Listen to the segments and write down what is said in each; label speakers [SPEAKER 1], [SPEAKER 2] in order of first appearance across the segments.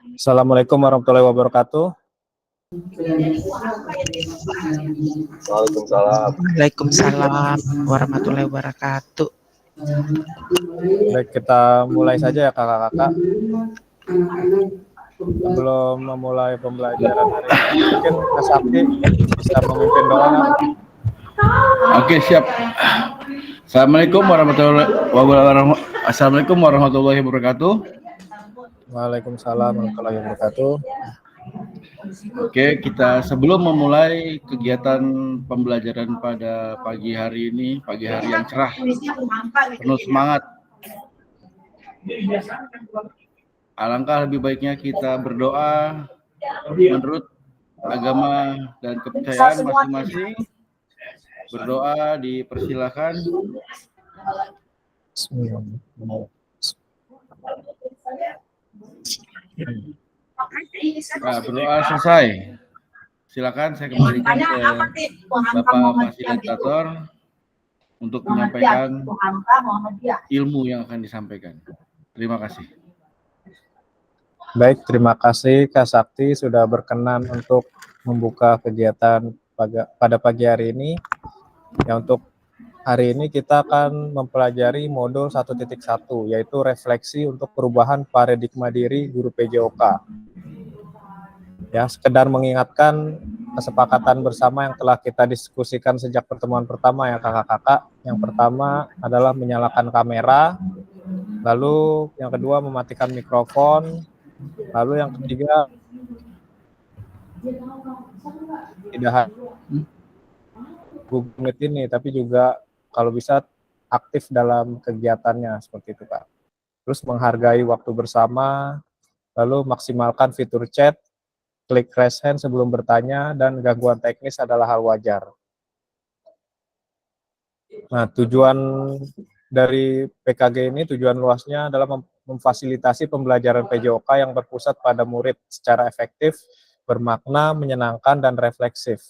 [SPEAKER 1] Assalamualaikum warahmatullahi wabarakatuh.
[SPEAKER 2] Waalaikumsalam.
[SPEAKER 3] Waalaikumsalam warahmatullahi wabarakatuh.
[SPEAKER 1] Baik, kita mulai saja ya kakak-kakak. Sebelum memulai pembelajaran hari ini, mungkin Kak Sakti bisa memimpin doa kan?
[SPEAKER 4] Oke, siap. Assalamualaikum warahmatullahi wabarakatuh.
[SPEAKER 1] Waalaikumsalam warahmatullahi wabarakatuh.
[SPEAKER 4] Oke, kita sebelum memulai kegiatan pembelajaran pada pagi hari ini, pagi hari yang cerah, penuh semangat. Alangkah lebih baiknya kita berdoa menurut agama dan kepercayaan masing-masing. Berdoa dipersilakan. Nah, berdoa selesai. Silakan saya kembalikan ke Bapak Fasilitator untuk menyampaikan ilmu yang akan disampaikan. Terima kasih.
[SPEAKER 1] Baik, terima kasih Kak Sakti sudah berkenan untuk membuka kegiatan pada pagi hari ini. Ya, untuk hari ini kita akan mempelajari modul 1.1 yaitu refleksi untuk perubahan paradigma diri guru PJOK. Ya, sekedar mengingatkan kesepakatan bersama yang telah kita diskusikan sejak pertemuan pertama ya kakak-kakak. Yang pertama adalah menyalakan kamera, lalu yang kedua mematikan mikrofon, lalu yang ketiga tidak hanya Google Meet ini, tapi juga kalau bisa aktif dalam kegiatannya seperti itu Kak. Terus menghargai waktu bersama, lalu maksimalkan fitur chat, klik raise hand sebelum bertanya, dan gangguan teknis adalah hal wajar. Nah, tujuan dari PKG ini, tujuan luasnya adalah memfasilitasi pembelajaran PJOK yang berpusat pada murid secara efektif, bermakna, menyenangkan, dan refleksif.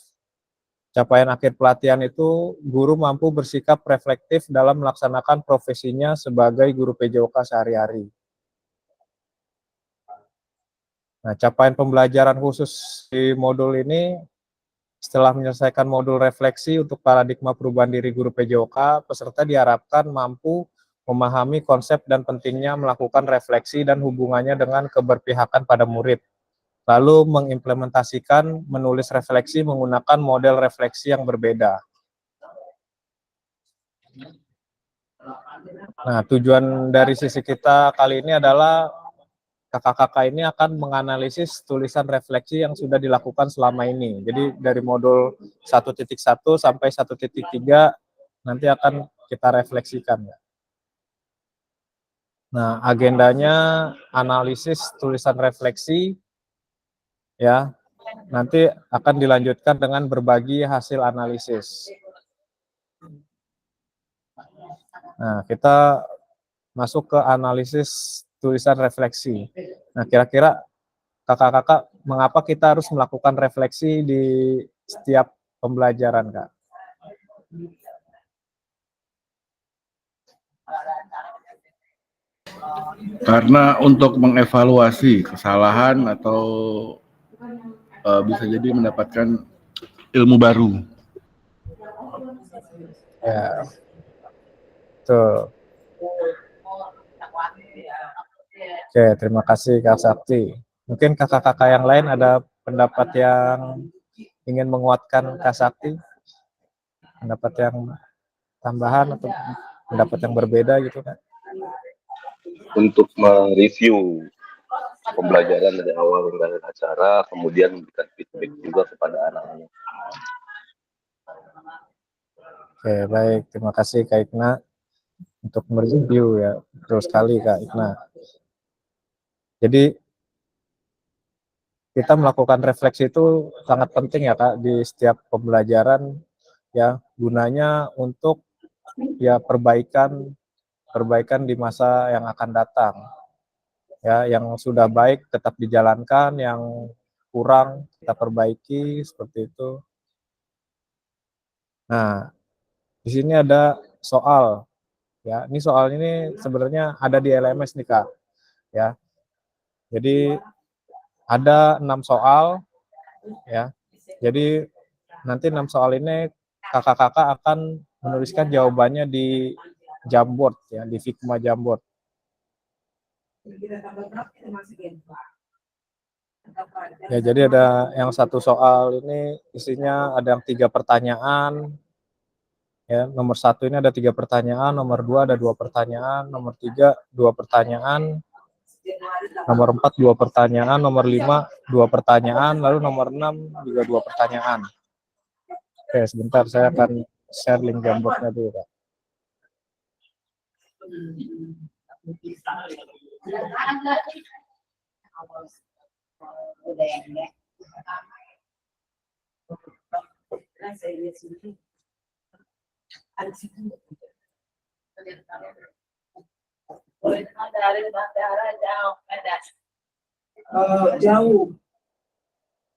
[SPEAKER 1] Capaian akhir pelatihan itu, guru mampu bersikap reflektif dalam melaksanakan profesinya sebagai guru PJOK sehari-hari. Nah, capaian pembelajaran khusus di modul ini, setelah menyelesaikan modul refleksi untuk paradigma perubahan diri guru PJOK, peserta diharapkan mampu memahami konsep dan pentingnya melakukan refleksi dan hubungannya dengan keberpihakan pada murid. Lalu mengimplementasikan menulis refleksi menggunakan model refleksi yang berbeda. Nah, tujuan dari sisi kita kali ini adalah kakak-kakak ini akan menganalisis tulisan refleksi yang sudah dilakukan selama ini. Jadi dari modul 1.1 sampai 1.3 nanti akan kita refleksikan. Nah, agendanya analisis tulisan refleksi ya. Nanti akan dilanjutkan dengan berbagi hasil analisis. Nah, kita masuk ke analisis tulisan refleksi. Nah, kira-kira kakak-kakak, mengapa kita harus melakukan refleksi di setiap pembelajaran, Kak?
[SPEAKER 4] Karena untuk mengevaluasi kesalahan atau bisa jadi mendapatkan ilmu baru.
[SPEAKER 1] Ya, tuh. Oke, terima kasih Kak Sakti. Mungkin kakak-kakak yang lain ada pendapat yang ingin menguatkan Kak Sakti? Pendapat yang tambahan atau pendapat yang berbeda gitu kan?
[SPEAKER 2] Untuk mereview pembelajaran dari awal hingga akhir acara, kemudian memberikan feedback juga kepada anak-anak.
[SPEAKER 1] Oke, baik. Terima kasih Kak Ikna untuk mereview ya. Betul sekali Kak Ikna. Jadi kita melakukan refleksi itu sangat penting ya Kak di setiap pembelajaran ya, gunanya untuk ya perbaikan di masa yang akan datang. Ya, yang sudah baik tetap dijalankan, yang kurang kita perbaiki seperti itu. Nah, di sini ada soal ya. Ini soal ini sebenarnya ada di LMS nih Kak. Ya. Jadi ada 6 soal ya. Jadi nanti 6 soal ini kakak-kakak akan menuliskan jawabannya di Jamboard ya, di Figma Jamboard. Ya, jadi ada yang satu soal ini isinya ada yang 3 pertanyaan. Ya, nomor 1 ini ada 3 pertanyaan, nomor 2 ada 2 pertanyaan, nomor 3 2 pertanyaan, nomor 4 2 pertanyaan, nomor 5 2 pertanyaan, lalu nomor 6 juga 2 pertanyaan. Oke, sebentar saya akan share link Jamboardnya dulu, Kak.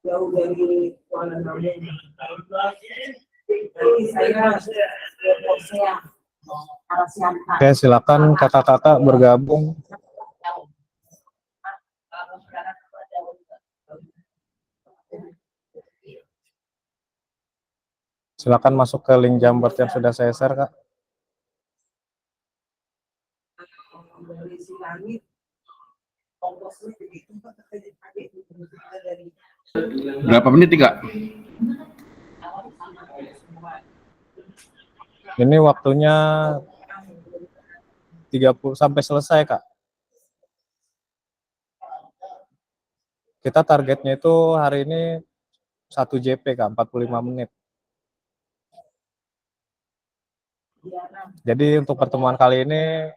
[SPEAKER 5] Jauh dari Kuala Namu.
[SPEAKER 1] Oke, silakan kakak-kakak bergabung. Silakan masuk ke link Jamboard yang sudah saya share, Kak.
[SPEAKER 4] Berapa menit, Kak?
[SPEAKER 1] Ini waktunya 30 sampai selesai, Kak. Kita targetnya itu hari ini 1 JP, Kak, 45 menit. Jadi untuk pertemuan kali ini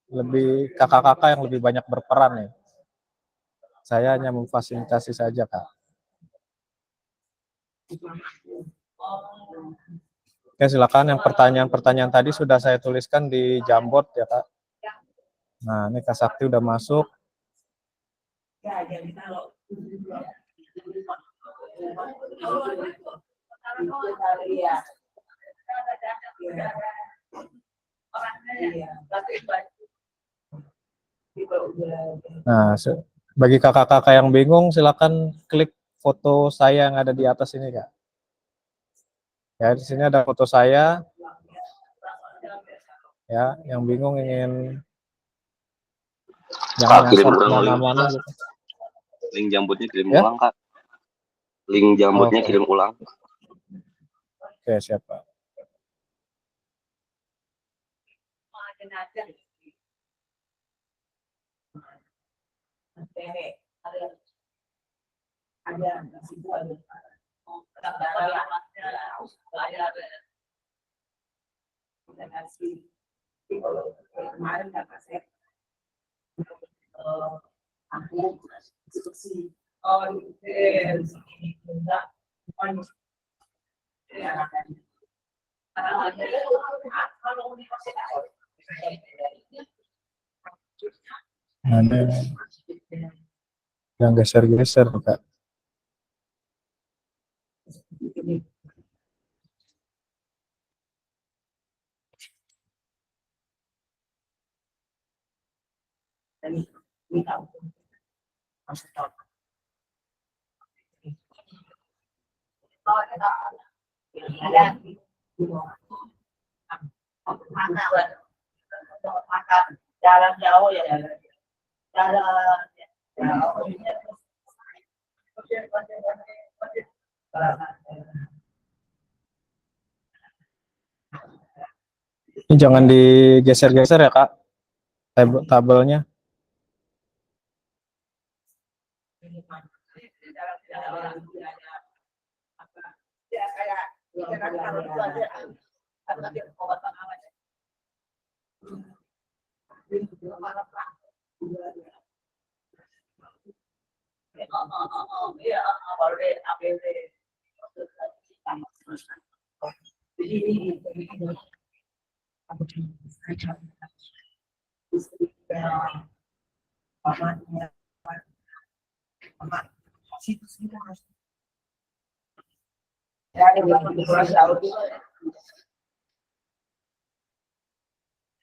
[SPEAKER 1] lebih kakak-kakak yang lebih banyak berperan nih. Saya hanya memfasilitasi saja, Kak. Oke, silakan yang pertanyaan-pertanyaan tadi sudah saya tuliskan di Jamboard ya, Kak. Nah, ini Kak Sakti udah masuk. Nah, bagi kakak-kakak yang bingung, silakan klik foto saya yang ada di atas ini, Kak. Ya, di sini ada foto saya. Ya, yang bingung ingin jangan
[SPEAKER 2] kirim
[SPEAKER 1] nyasar
[SPEAKER 2] ulang
[SPEAKER 1] kemana-mana gitu.
[SPEAKER 2] Link Jamboardnya kirim
[SPEAKER 1] Ya?
[SPEAKER 2] ulang, Kak. Link Jamboardnya
[SPEAKER 1] Oke.
[SPEAKER 2] kirim ulang.
[SPEAKER 1] Oke, siapa?
[SPEAKER 5] Kemarin kata saya aku instruksi
[SPEAKER 1] Ada yang geser-geser, Kak.
[SPEAKER 5] jalan jauh ya jalan
[SPEAKER 1] Ini jangan digeser-geser ya, Kak. Tabelnya.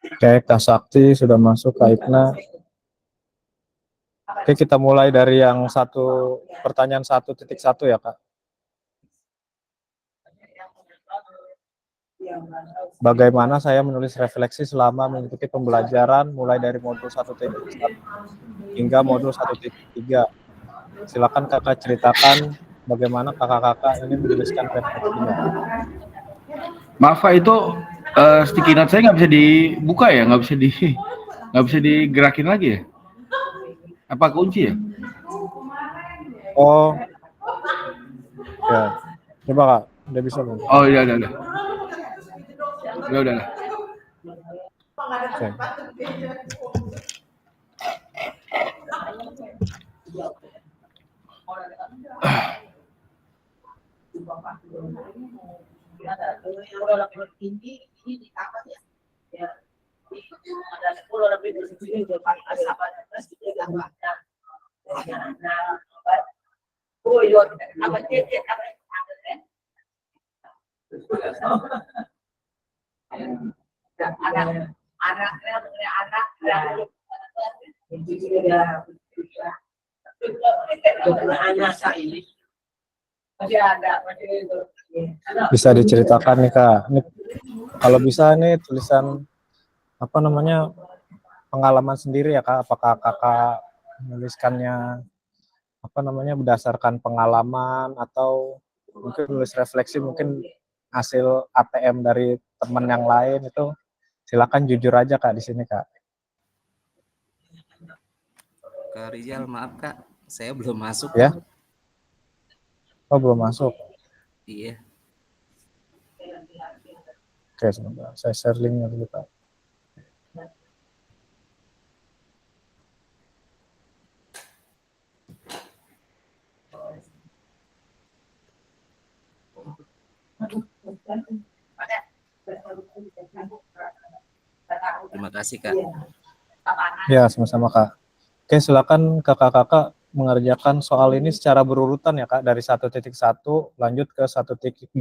[SPEAKER 1] Oke, Kak Sakti sudah masuk, Kak Ikna. Oke, kita mulai dari yang pertanyaan 1.1 ya, Kak. Bagaimana saya menulis refleksi selama mengikuti pembelajaran mulai dari modul 1.1 hingga modul 1.3. Silakan Kakak ceritakan bagaimana kakak-kakak ini menuliskan refleksinya.
[SPEAKER 4] Maaf Pak, itu sticky note saya nggak bisa dibuka ya, nggak bisa digerakin lagi ya? Apa kunci ya?
[SPEAKER 1] Oh, ya. Coba Kak, udah bisa belum?
[SPEAKER 4] Oh iya, udah. Udah.
[SPEAKER 1] Oke. Bisa diceritakan nih Kak. Ini, kalau bisa nih tulisan apa namanya pengalaman sendiri ya Kak. Apakah Kakak menuliskannya apa namanya berdasarkan pengalaman atau mungkin tulis refleksi mungkin hasil ATM dari teman yang lain itu silakan jujur aja Kak di sini Kak.
[SPEAKER 6] Kak Rizal, maaf Kak, saya belum masuk.
[SPEAKER 1] Ya. Oh belum masuk.
[SPEAKER 6] Iya.
[SPEAKER 1] Oke sebentar, saya share linknya dulu Kak.
[SPEAKER 6] Terima kasih Kak.
[SPEAKER 1] Ya sama-sama Kak. Oke silakan kakak-kakak mengerjakan soal ini secara berurutan ya Kak, dari 1.1 lanjut ke 1.2.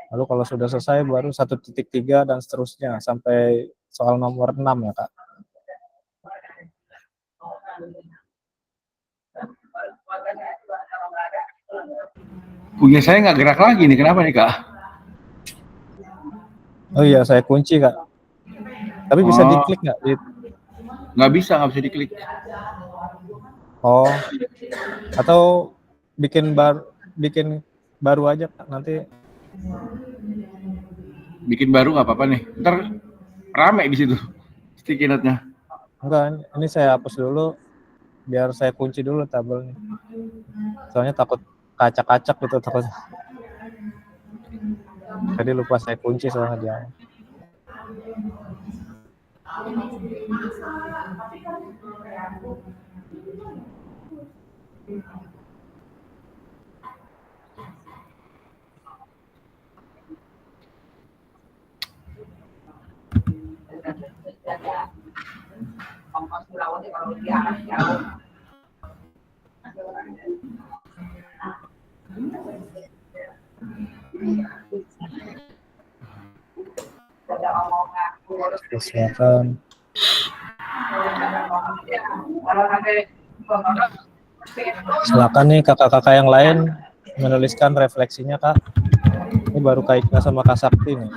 [SPEAKER 1] Lalu kalau sudah selesai baru 1.3 dan seterusnya sampai soal nomor 6 ya Kak.
[SPEAKER 4] Punya saya nggak gerak lagi nih, kenapa nih Kak?
[SPEAKER 1] Oh iya saya kunci Kak. Tapi bisa diklik nggak?
[SPEAKER 4] Nggak bisa diklik.
[SPEAKER 1] Oh, atau bikin baru aja Kak, nanti.
[SPEAKER 4] Bikin baru nggak apa-apa nih. Ntar rame di situ sticky note-nya.
[SPEAKER 1] Enggak, ini saya hapus dulu biar saya kunci dulu tabelnya. Soalnya takut kacak-kacak gitu takut. Jadi lupa saya kunci soalnya dia. Silakan. Silakan nih kakak-kakak yang lain menuliskan refleksinya Kak. Ini baru Kak Ikna sama Kak Sakti nih.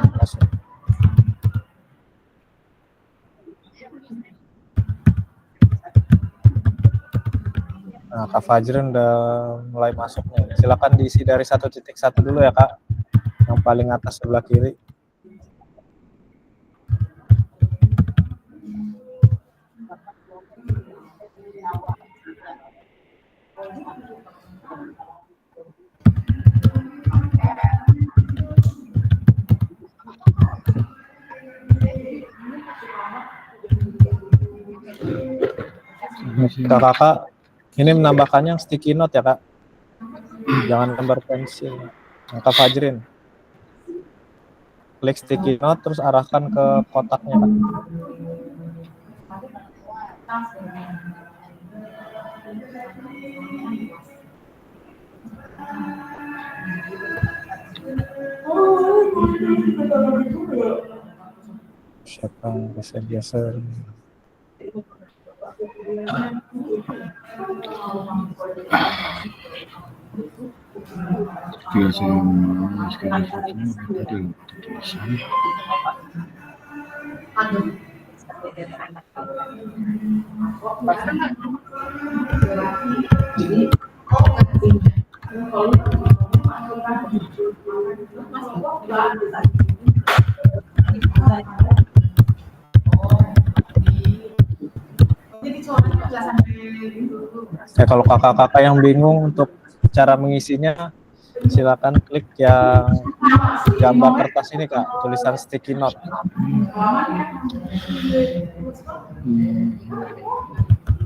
[SPEAKER 1] Nah, Kak Fajrin udah mulai masuk nih. Silakan diisi dari 1.1 dulu ya Kak. Yang paling atas sebelah kiri. Kakak ini menambahkannya sticky note ya Kak. Jangan gambar pensil. Nah, Kak Fajrin. Klik sticky note terus arahkan ke kotaknya Kak. Siapa yang bisa geser?
[SPEAKER 4] Ketika saya menuliskan refleksinya tadi tulisan.
[SPEAKER 1] Ya, kalau kakak-kakak yang bingung untuk cara mengisinya, silakan klik yang gambar kertas ini Kak, tulisan sticky note.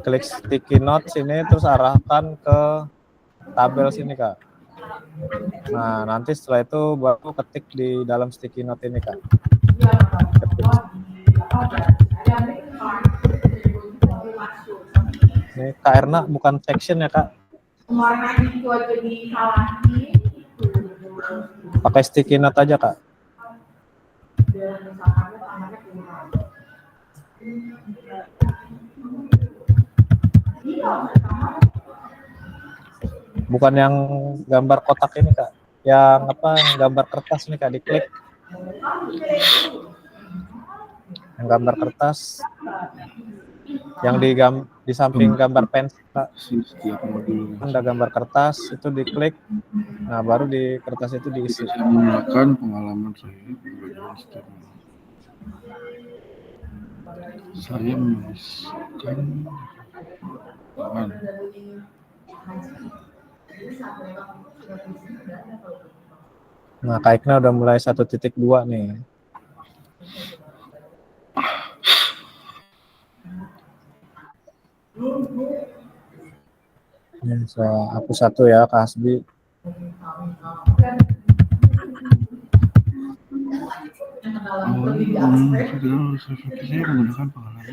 [SPEAKER 1] Klik sticky note sini, terus arahkan ke tabel sini Kak. Nah, nanti setelah itu baru ketik di dalam sticky note ini Kak. Ini Kak Erna bukan section ya Kak. Pakai sticky note aja Kak. Bukan yang gambar kotak ini Kak. Yang apa? Yang gambar kertas ini Kak, diklik. Yang gambar kertas. Yang di samping gambar pensil Kak. Ada gambar kertas, itu diklik. Nah, baru di kertas itu diisi.
[SPEAKER 4] Saya menggunakan pengalaman saya. Saya menuliskan
[SPEAKER 1] Nah, Kak Ikna udah mulai 1.2 nih. Ini saya hapus satu ya, Kak Hasbi.
[SPEAKER 4] Saya menggunakan pengalaman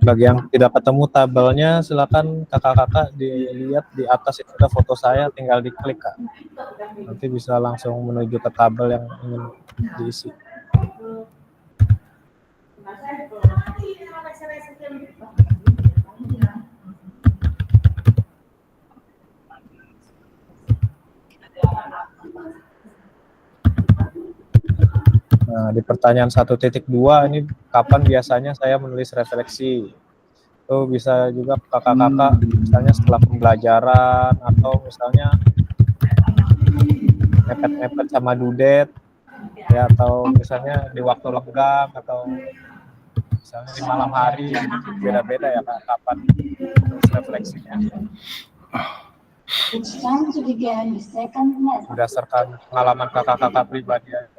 [SPEAKER 1] Bagi yang tidak ketemu tabelnya, silakan kakak-kakak dilihat di atas itu ada foto saya, tinggal diklik Kak. Nanti bisa langsung menuju ke tabel yang ingin diisi. Nah, di pertanyaan 1.2 ini kapan biasanya saya menulis refleksi? Itu bisa juga kakak-kakak misalnya setelah pembelajaran atau misalnya mepet-mepet sama dudet ya, atau misalnya di waktu lenggang atau misalnya di malam hari, beda-beda ya Kak kapan menulis refleksinya. Berdasarkan pengalaman kakak-kakak pribadi aja.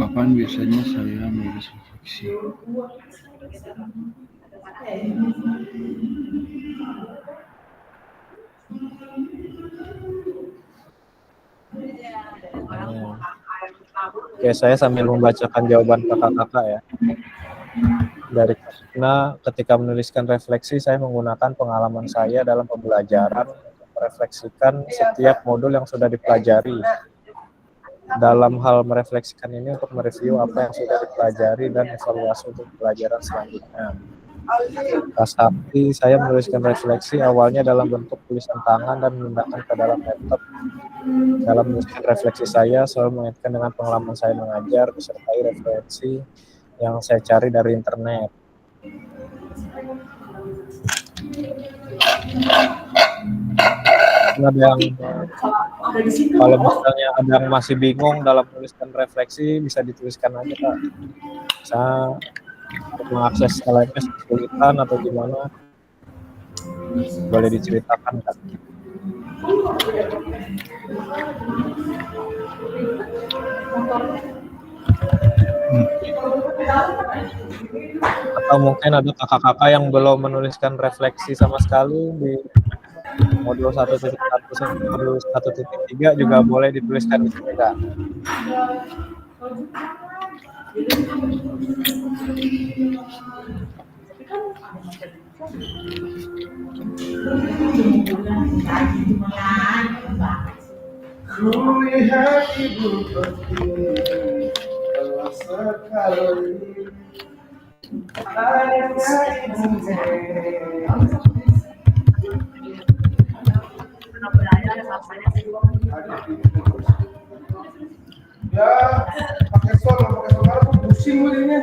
[SPEAKER 4] Kapan biasanya saya menulis refleksi?
[SPEAKER 1] Oke, saya sambil membacakan jawaban kakak-kakak ya. Dari karena ketika menuliskan refleksi, saya menggunakan pengalaman saya dalam pembelajaran untuk merefleksikan setiap modul yang sudah dipelajari. Dalam hal merefleksikan ini untuk mereview apa yang sudah dipelajari dan evaluasi untuk pelajaran selanjutnya. Kasati, saya menuliskan refleksi awalnya dalam bentuk tulisan tangan dan memindahkan ke dalam laptop. Dalam menuliskan refleksi saya selalu mengaitkan dengan pengalaman saya mengajar, disertai referensi yang saya cari dari internet. Ada yang kalau misalnya ada yang masih bingung dalam menuliskan refleksi, bisa dituliskan aja Kak. Saya mengakses LMS kesulitan atau gimana, boleh diceritakan Kak. Atau mungkin ada kakak-kakak yang belum menuliskan refleksi sama sekali di modul 1.1 modul 1.3 juga boleh dituliskan di sini Kak.
[SPEAKER 7] Kulihat ibu pergi telah sekali hanya ibu ya pakai sol aku pusing jadinya.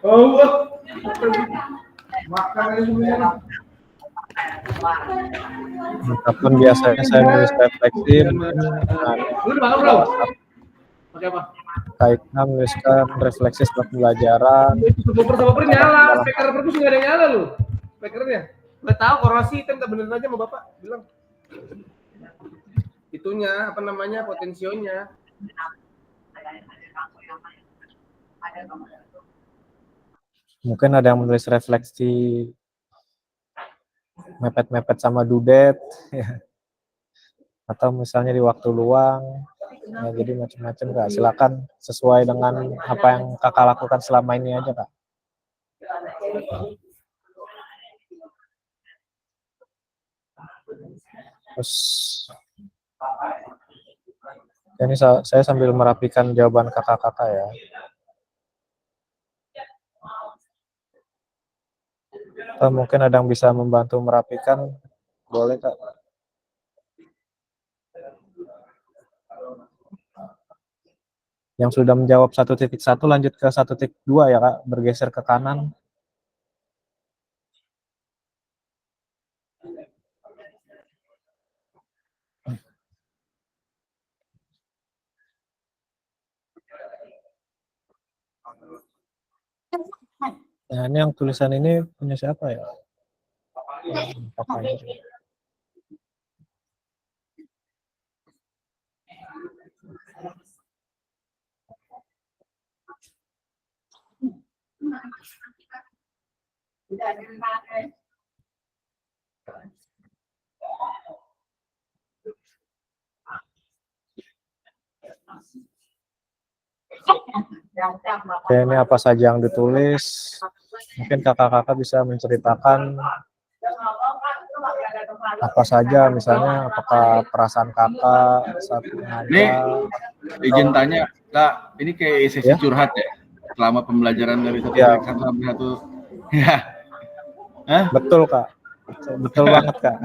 [SPEAKER 7] Oh, makan aja
[SPEAKER 1] Kapan biasanya saya nulis refleksi mungkin
[SPEAKER 7] pakai apa?
[SPEAKER 1] kaitan menuliskan refleksi setelah pembelajaran.
[SPEAKER 7] Itu bumper nyala, speaker perpus nggak ada yang nyala lu, speakernya. Nggak tahu korosif kan nggak benerin aja sama bapak bilang. Itunya apa namanya potensionya.
[SPEAKER 1] Mungkin ada yang menulis refleksi mepet-mepet sama dudet, ya. Atau misalnya di waktu luang, ya, jadi macam-macam Kak. Silakan sesuai dengan apa yang Kakak lakukan selama ini aja Kak. Terus ini saya sambil merapikan jawaban kakak-kakak ya. Atau mungkin ada yang bisa membantu merapikan, boleh Kak. Yang sudah menjawab 1.1 lanjut ke 1.2 ya Kak, bergeser ke kanan. Nah, ini yang tulisan ini punya siapa ya? Oke, ini apa saja yang ditulis? Mungkin kakak-kakak bisa menceritakan apa saja, misalnya apakah perasaan kakak saat mengajar.
[SPEAKER 4] Izin tanya, Kak, ini kayak sesi
[SPEAKER 1] Ya?
[SPEAKER 4] curhat ya? Selama pembelajaran dari
[SPEAKER 1] Ya.
[SPEAKER 4] 1.1 sampai 1. Ya. Hah?
[SPEAKER 1] Betul Kak, betul banget Kak.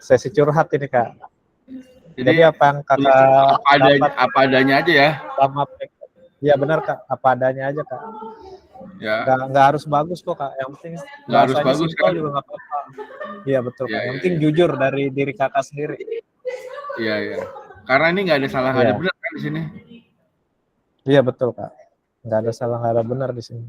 [SPEAKER 1] Sesi curhat ini Kak. Jadi apa yang kakak
[SPEAKER 4] apa adanya aja ya?
[SPEAKER 1] Iya benar Kak, apa adanya aja Kak.
[SPEAKER 4] Ya.
[SPEAKER 1] Nggak harus bagus kok Kak, yang penting
[SPEAKER 4] nggak harus bagus
[SPEAKER 1] simpel
[SPEAKER 4] kan?
[SPEAKER 1] juga nggak apa-apa. Iya betul Kak, yang penting
[SPEAKER 4] ya.
[SPEAKER 1] jujur dari diri kakak sendiri.
[SPEAKER 4] Iya iya. Karena ini nggak ada salah nggak ada benar kan di sini.
[SPEAKER 1] Iya betul Kak, nggak ada salah nggak ada benar di sini.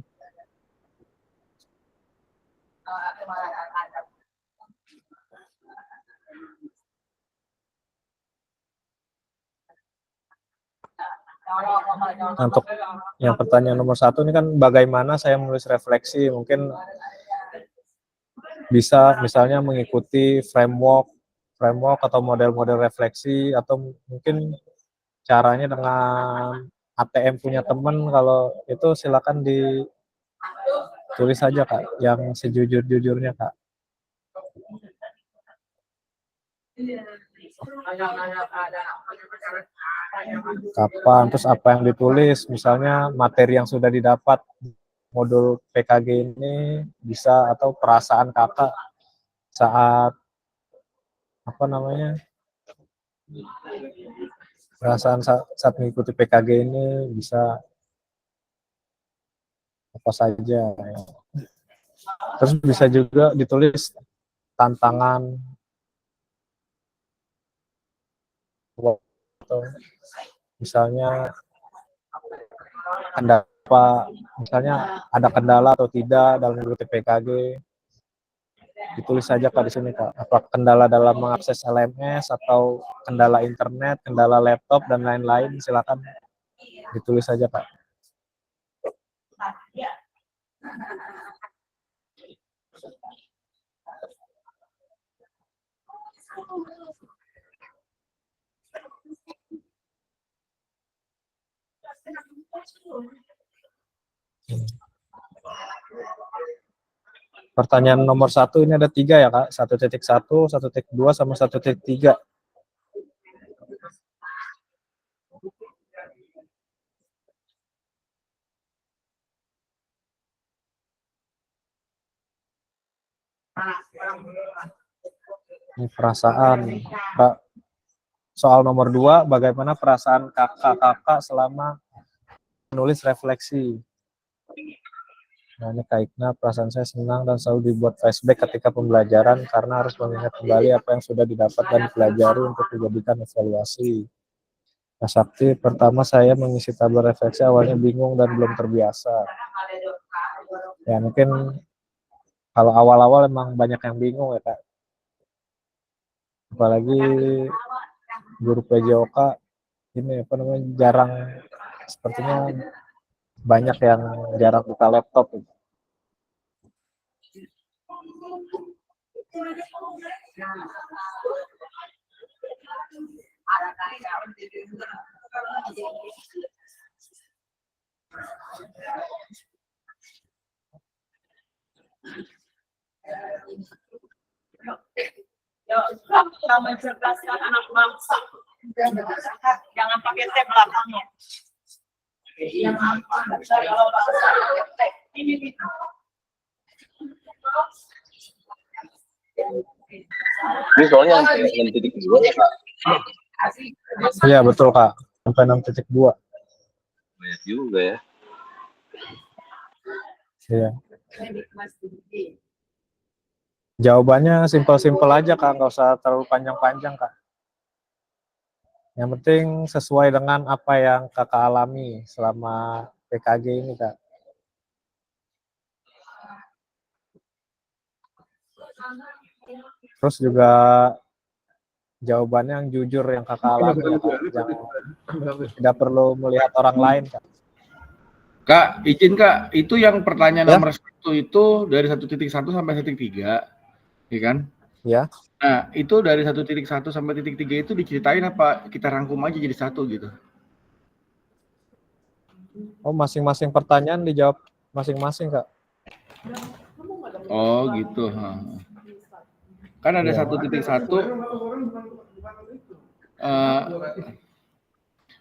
[SPEAKER 1] Untuk yang pertanyaan nomor 1 ini kan bagaimana saya menulis refleksi, mungkin bisa misalnya mengikuti framework atau model-model refleksi, atau mungkin caranya dengan ATM punya teman. Kalau itu silakan ditulis saja Kak, yang sejujur-jujurnya Kak. Kapan, terus apa yang ditulis, misalnya materi yang sudah didapat modul PKG ini bisa, atau perasaan kakak saat perasaan saat mengikuti PKG ini bisa apa saja ya. Terus bisa juga ditulis tantangan atau misalnya misalnya ada kendala atau tidak dalam mengikuti PKG, ditulis saja Kak di sini Kak. Apa kendala dalam mengakses LMS atau kendala internet, kendala laptop dan lain-lain, silakan ditulis saja Kak. Pertanyaan nomor 1 ini ada 3 ya Kak, 1.1, 1.2, sama 1.3. Ini perasaan, Kak. Soal nomor 2, bagaimana perasaan kakak-kakak selama menulis refleksi? Nah, ini Kak Ikna, perasaan saya senang dan selalu dibuat flashback ketika pembelajaran karena harus mengingat kembali apa yang sudah didapat dan dipelajari untuk dijadikan evaluasi. Kak Sakti, pertama saya mengisi tabel refleksi awalnya bingung dan belum terbiasa. Ya mungkin kalau awal-awal emang banyak yang bingung ya Kak. Apalagi guru PJOK ini apa namanya jarang, sepertinya banyak yang jarang buka laptop.
[SPEAKER 5] Yuk, kita mencerdaskan anak bangsa. Jangan pakai teh belakangnya. Yang apa? Kalau bangsa pakai teh. Ini kita.
[SPEAKER 2] Ini soalnya yang 6.2 ya Kak.
[SPEAKER 1] Iya betul Kak, sampai 6.2.
[SPEAKER 2] Banyak juga ya.
[SPEAKER 1] Iya. Jawabannya simpel-simpel aja Kak, nggak usah terlalu panjang-panjang Kak. Yang penting sesuai dengan apa yang Kakak alami selama PKG ini Kak. Terus juga jawabannya yang jujur yang Kakak alami ya Kak. Jangan, tidak perlu melihat orang lain Kak.
[SPEAKER 4] Kak, izin Kak, itu yang pertanyaan
[SPEAKER 1] Ya.
[SPEAKER 4] nomor 1 itu dari 1.1 sampai 1.3, ya kan?
[SPEAKER 1] Ya.
[SPEAKER 4] Nah, itu dari 1.1 sampai 1.3 itu diceritain apa kita rangkum aja jadi satu gitu?
[SPEAKER 1] Oh, masing-masing pertanyaan dijawab masing-masing Kak.
[SPEAKER 4] Oh gitu. Kan ada
[SPEAKER 1] Ya.
[SPEAKER 4] 1.1.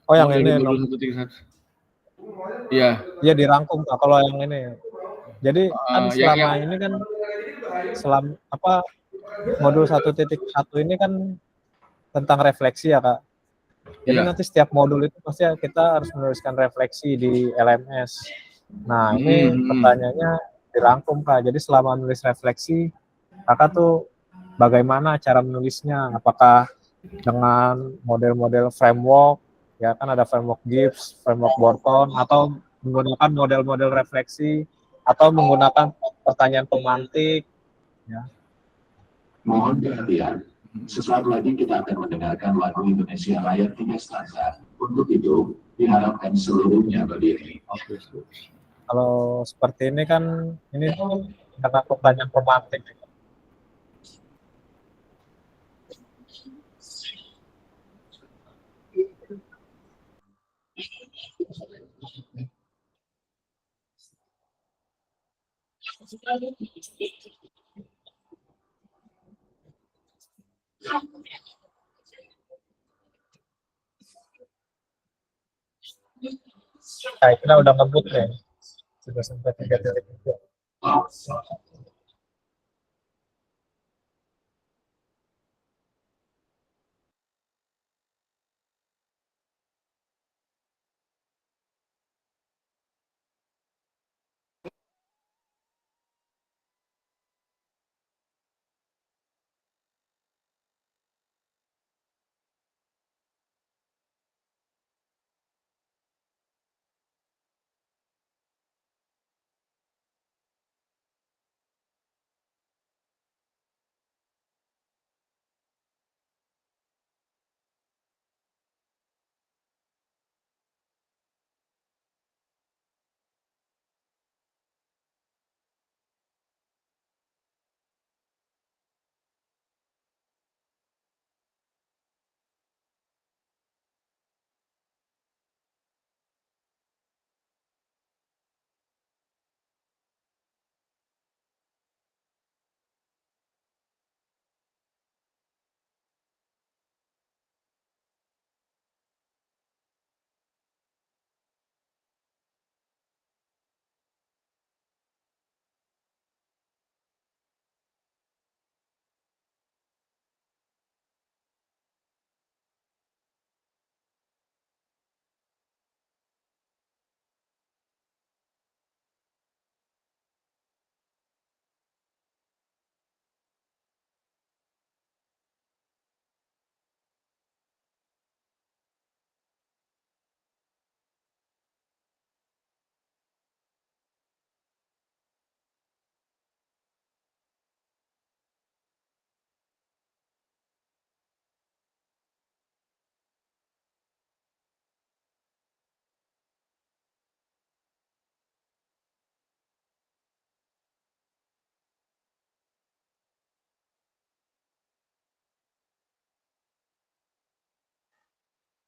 [SPEAKER 1] Oh yang
[SPEAKER 4] dari
[SPEAKER 1] ini
[SPEAKER 4] modul 1.1. Iya.
[SPEAKER 1] Iya dirangkum Kak kalau yang ini. Jadi kan selama
[SPEAKER 4] yang
[SPEAKER 1] ini kan modul 1.1 ini kan tentang refleksi ya Kak. Jadi
[SPEAKER 4] iya.
[SPEAKER 1] nanti setiap modul itu pasti kita harus menuliskan refleksi di LMS. Nah, ini pertanyaannya dirangkum Kak. Jadi selama menulis refleksi, Kakak tuh bagaimana cara menulisnya? Apakah dengan model-model framework, ya kan ada framework Gibbs, framework Borton, atau menggunakan model-model refleksi, atau menggunakan pertanyaan pemantik, ya.
[SPEAKER 8] Mohon perhatian, sesaat lagi kita akan mendengarkan lagu Indonesia Raya 3 stanza. Untuk itu, diharapkan seluruhnya berdiri.
[SPEAKER 1] Kalau seperti ini kan, ini karena pertanyaan pemantik. Nah, kita udah ngebut nih. Sudah sampai 3.3.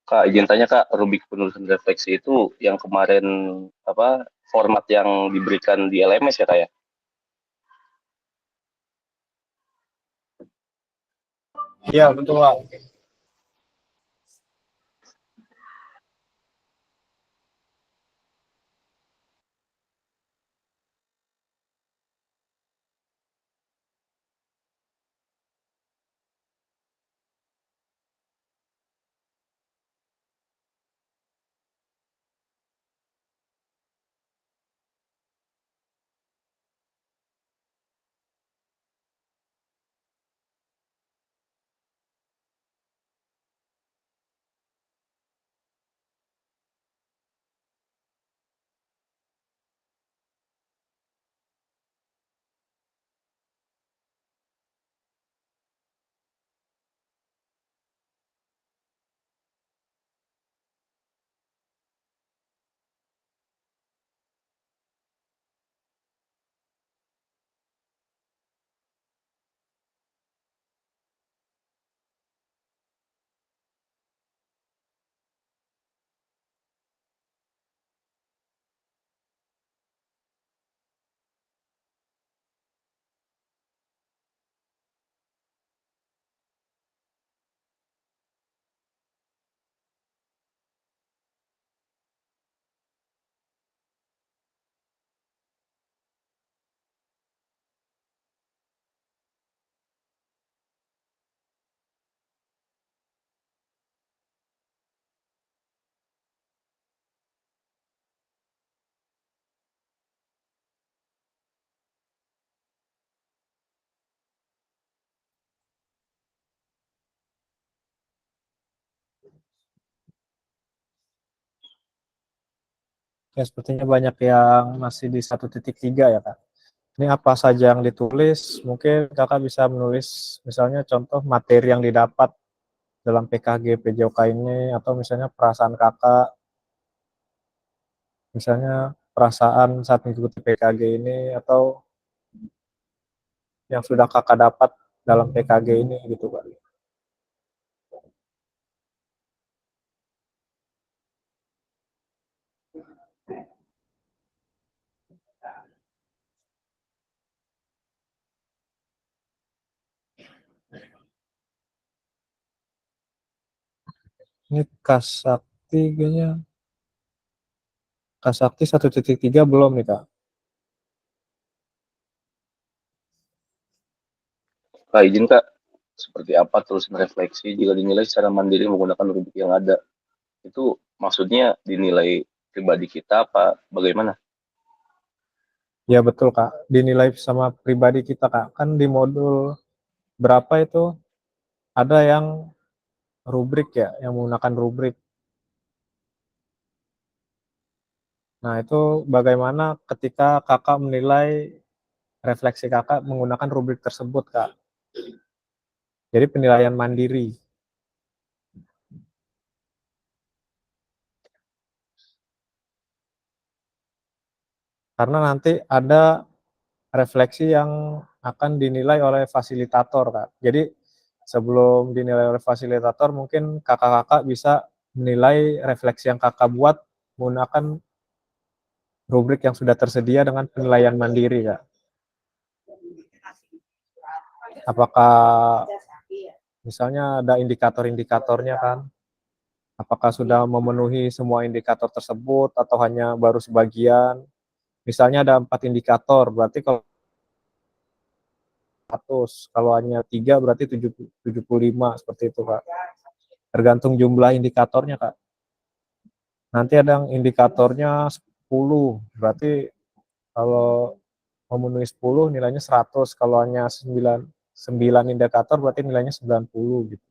[SPEAKER 2] Kak, izin tanya Kak, rubrik penulisan refleksi itu yang kemarin apa format yang diberikan di LMS ya Kak ya?
[SPEAKER 1] Iya, betul Pak. Ya, sepertinya banyak yang masih di 1.3 ya Kak. Ini apa saja yang ditulis, mungkin Kakak bisa menulis misalnya contoh materi yang didapat dalam PKG PJOK ini, atau misalnya perasaan Kakak, misalnya perasaan saat mengikuti PKG ini, atau yang sudah Kakak dapat dalam PKG ini gitu Kak. Ini Kasakti kayaknya, Kasakti 1.3 belum nih Kak.
[SPEAKER 2] Kak, izin Kak, seperti apa terus refleksi jika dinilai secara mandiri menggunakan rubrik yang ada? Itu maksudnya dinilai pribadi kita apa bagaimana?
[SPEAKER 1] Ya betul Kak, dinilai sama pribadi kita Kak. Kan di modul berapa itu ada yang rubrik ya, yang menggunakan rubrik. Nah, itu bagaimana ketika Kakak menilai refleksi Kakak menggunakan rubrik tersebut, Kak. Jadi penilaian mandiri. Karena nanti ada refleksi yang akan dinilai oleh fasilitator, Kak. Jadi sebelum dinilai oleh fasilitator, mungkin kakak-kakak bisa menilai refleksi yang Kakak buat menggunakan rubrik yang sudah tersedia dengan penilaian mandiri, Kak. Apakah misalnya ada indikator-indikatornya kan? Apakah sudah memenuhi semua indikator tersebut atau hanya baru sebagian? Misalnya ada 4 indikator, berarti kalau 100, kalau hanya 3 berarti 75, seperti itu Kak. Tergantung jumlah indikatornya Kak. Nanti ada yang indikatornya 10, berarti kalau memenuhi 10 nilainya 100, kalau hanya 9 indikator berarti nilainya 90 gitu.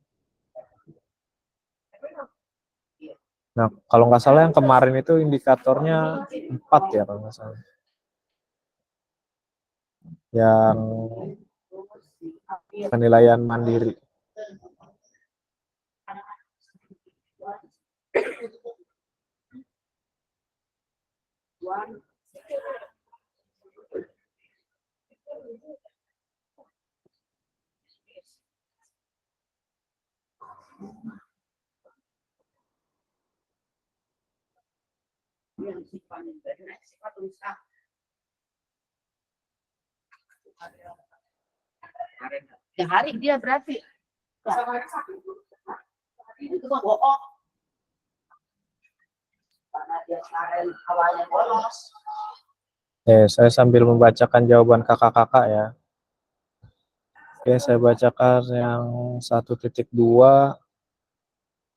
[SPEAKER 1] Nah, kalau nggak salah yang kemarin itu indikatornya 4 ya kalau nggak salah. Yang penilaian mandiri.
[SPEAKER 5] Ya hari dia berarti. Itu kan bohong. Karena dia kemarin awalnya bolos.
[SPEAKER 1] Saya sambil membacakan jawaban kakak-kakak ya. Oke, saya bacakan yang 1.2.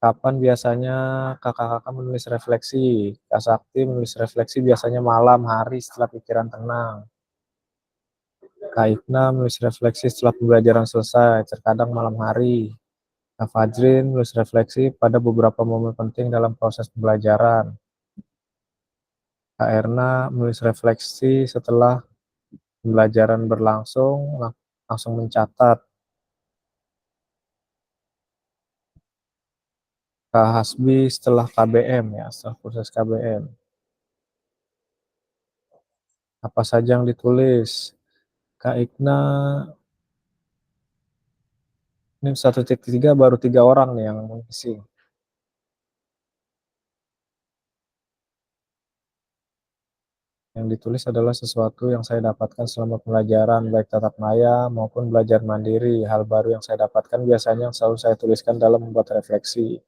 [SPEAKER 1] Kapan biasanya kakak-kakak menulis refleksi? Kak Sakti menulis refleksi biasanya malam hari setelah pikiran tenang. Kak Ikna menulis refleksi setelah pembelajaran selesai, terkadang malam hari. Kak Fajrin menulis refleksi pada beberapa momen penting dalam proses pembelajaran. Kak Erna menulis refleksi setelah pembelajaran berlangsung, langsung mencatat. Kak Hasbi setelah KBM ya, setelah proses KBM. Apa saja yang ditulis? Kak Ikna, ini 1.3 baru 3 orang nih yang mengisi. Yang ditulis adalah sesuatu yang saya dapatkan selama pembelajaran, baik tatap maya maupun belajar mandiri. Hal baru yang saya dapatkan biasanya yang selalu saya tuliskan dalam membuat refleksi.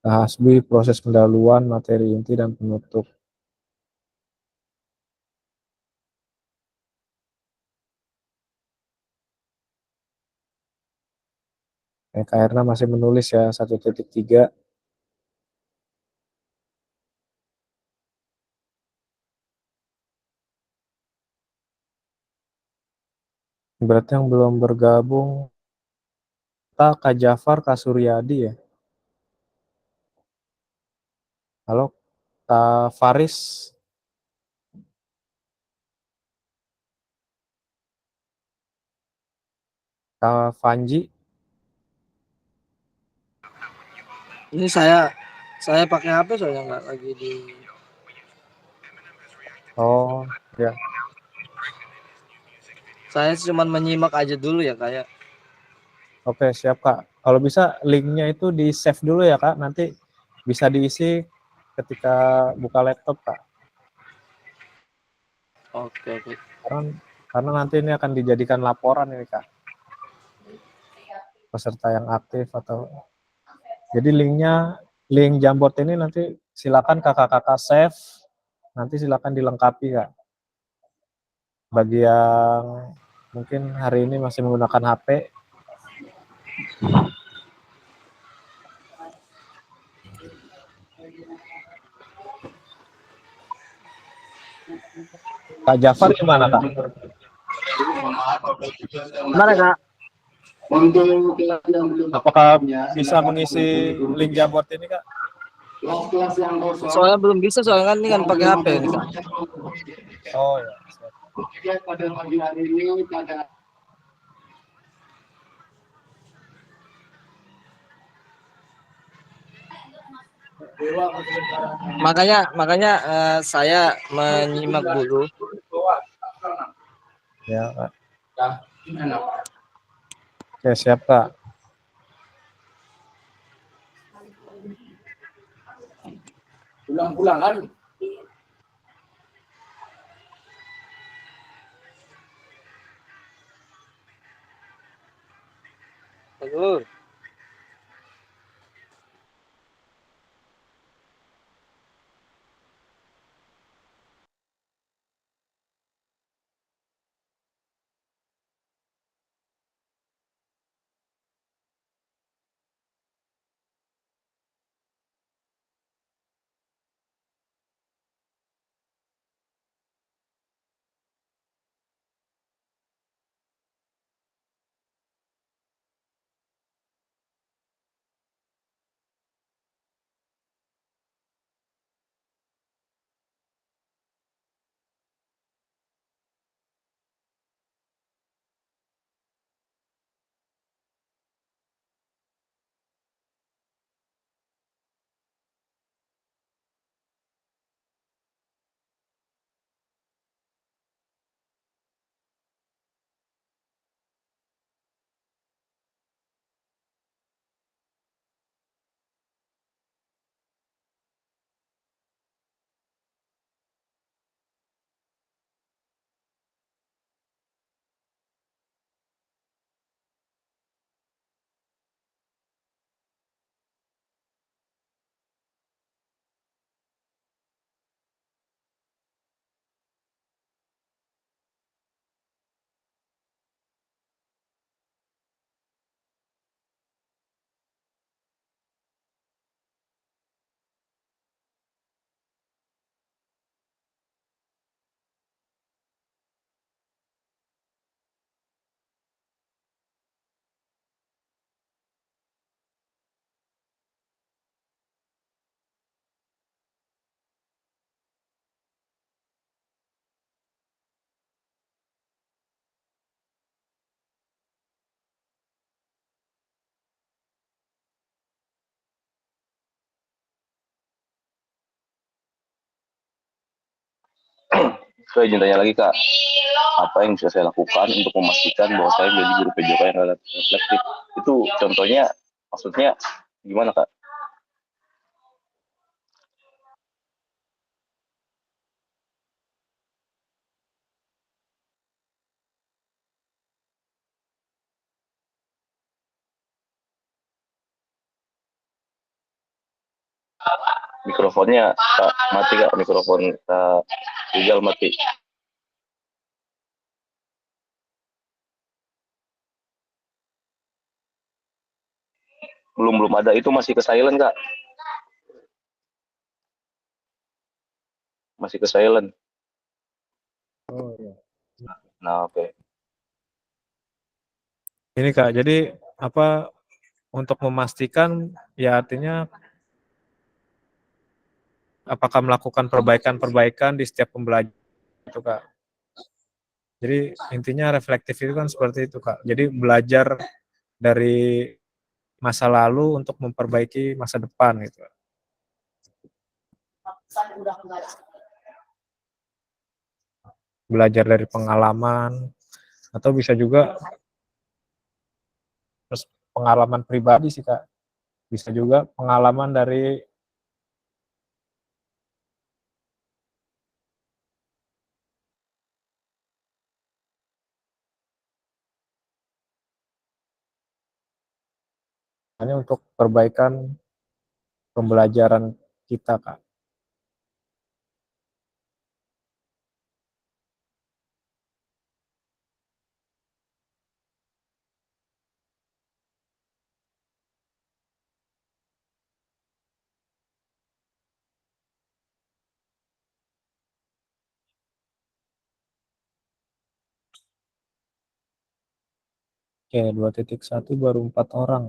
[SPEAKER 1] Kak Hasbi, proses pendahuluan, materi inti, dan penutup. Kak Erna masih menulis ya, 1.3. Berarti yang belum bergabung, Kak Jafar, Kak Suryadi ya. Halo, Kak Faris, Kak Fanji.
[SPEAKER 9] Ini saya pakai HP soalnya nggak lagi di.
[SPEAKER 1] Oh, ya.
[SPEAKER 9] Saya cuma menyimak aja dulu ya kayak.
[SPEAKER 1] Oke, siap Kak. Kalau bisa linknya itu di save dulu ya Kak, nanti bisa diisi ketika buka laptop Kak.
[SPEAKER 9] Oke.
[SPEAKER 1] Karena nanti ini akan dijadikan laporan ini Kak, peserta yang aktif atau. Jadi link Jamboard ini nanti silakan kakak-kakak save, nanti silakan dilengkapi Kak. Bagi yang mungkin hari ini masih menggunakan HP, Kak Jafar gimana Kak?
[SPEAKER 9] Mana Kak?
[SPEAKER 1] Apakah bisa mengisi link Jamboard ini Kak?
[SPEAKER 9] Soalnya belum bisa soalnya kan ini kan pakai HP nih Kak.
[SPEAKER 1] Oh ya.
[SPEAKER 8] Pada pagi hari ini pada
[SPEAKER 9] Makanya saya menyimak dulu.
[SPEAKER 1] Ya Kak. Oke, siap Kak.
[SPEAKER 4] Pulang-pulang kan?
[SPEAKER 9] Aduh.
[SPEAKER 2] Saya izin tanya lagi Kak, apa yang bisa saya lakukan untuk memastikan bahwa saya menjadi guru PJK yang reflektif? Itu contohnya, maksudnya gimana Kak? Mikrofonnya Kak, mati Kak, mikrofon Kak Rizal mati. Belum ada, itu masih ke silent Kak, masih ke silent.
[SPEAKER 1] Oh iya.
[SPEAKER 2] Nah oke.
[SPEAKER 1] Ini Kak, jadi apa untuk memastikan ya artinya apakah melakukan perbaikan-perbaikan di setiap pembelajaran itu Kak. Jadi intinya reflektif itu kan seperti itu Kak. Jadi belajar dari masa lalu untuk memperbaiki masa depan gitu. Belajar dari pengalaman atau bisa juga terus pengalaman pribadi sih Kak. Bisa juga pengalaman dari hanya untuk perbaikan pembelajaran kita Kak. Oke, 2.1 baru 4 orang.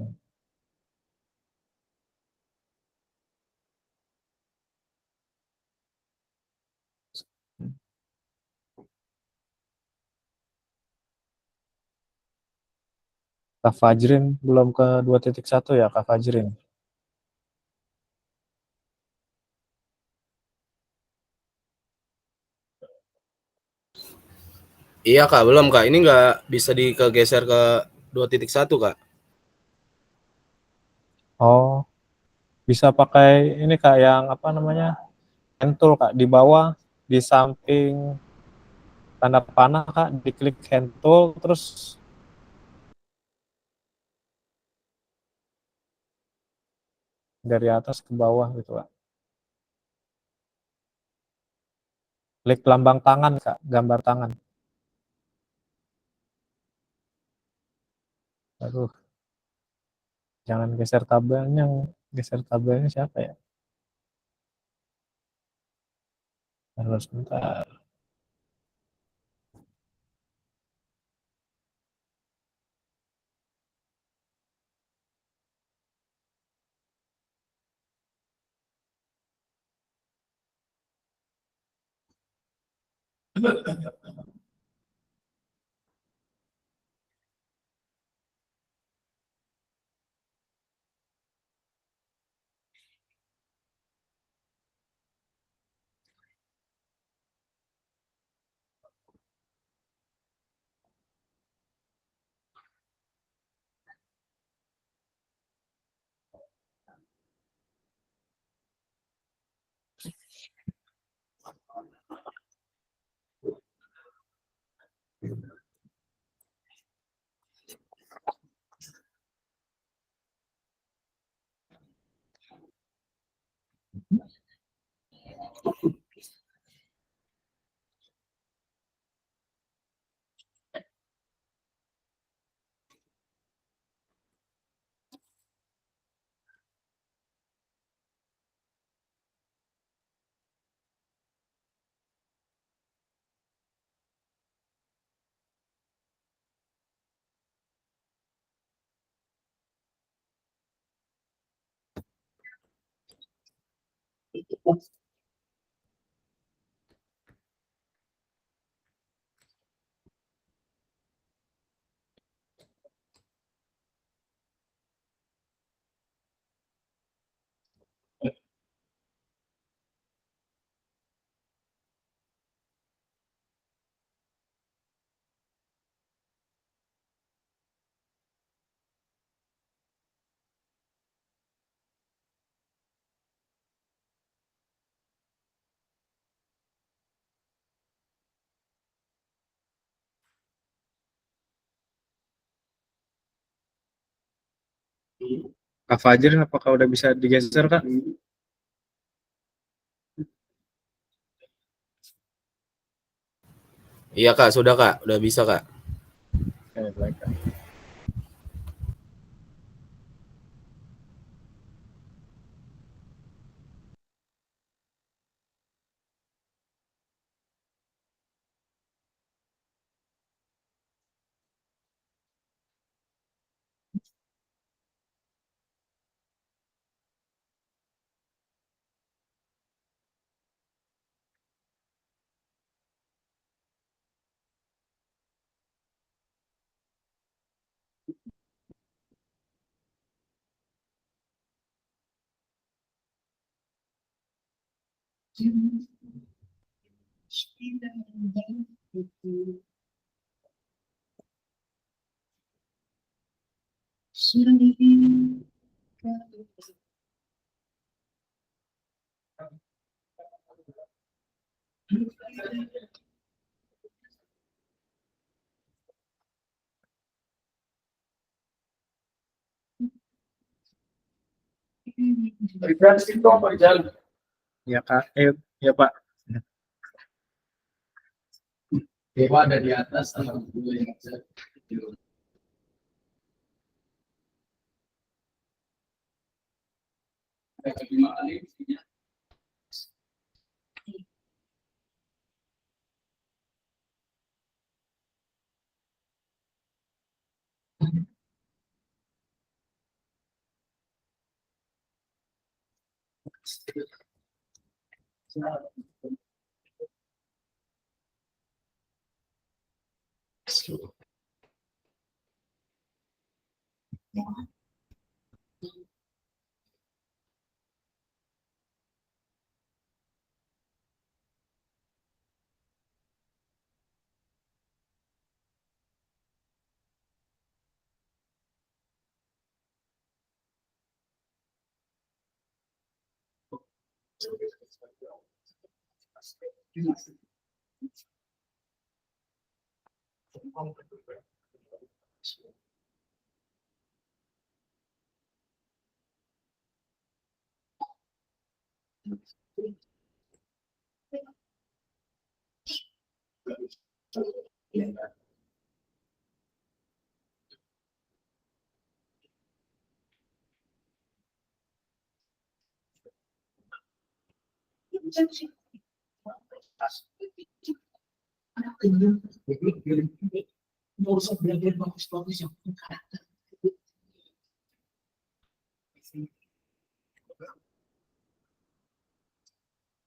[SPEAKER 1] Kak Fajrin belum ke 2.1 ya Kak Fajrin?
[SPEAKER 10] Iya Kak, belum Kak. Ini nggak bisa dikegeser ke 2.1 Kak.
[SPEAKER 1] Oh, bisa pakai ini Kak yang apa namanya? Hand tool Kak di bawah di samping tanda panah Kak, diklik hand tool terus dari atas ke bawah gitu Kak. Klik lambang tangan Kak, gambar tangan. Aduh, jangan geser tabelnya, geser tabelnya siapa ya? Harus sebentar. Kak Fajrin, apakah udah bisa digeser, Kak?
[SPEAKER 10] Iya Kak, sudah Kak, udah bisa Kak.
[SPEAKER 1] Oke, baik, Kak. Ya, Kak. Ya, Pak.
[SPEAKER 8] Dewa ada di atas, alhamdulillah.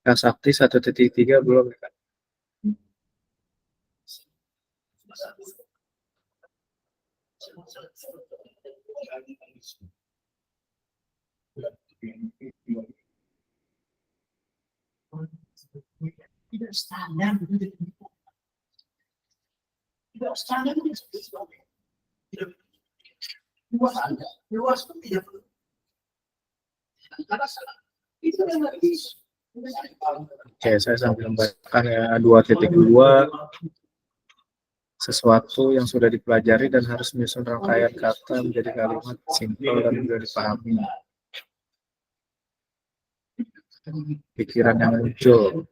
[SPEAKER 1] Kak Sakti 1.3 belum, ya, Kak?
[SPEAKER 8] Tidak standar, tidak standar tidak luas Anda, luas pun tidak perlu. Karena itu yang habis.
[SPEAKER 1] Oke, saya sambil membacakan ya 2.2, sesuatu yang sudah dipelajari dan harus menyusun rangkaian kata menjadi kalimat simpel dan mudah dipahami. Pikiran yang muncul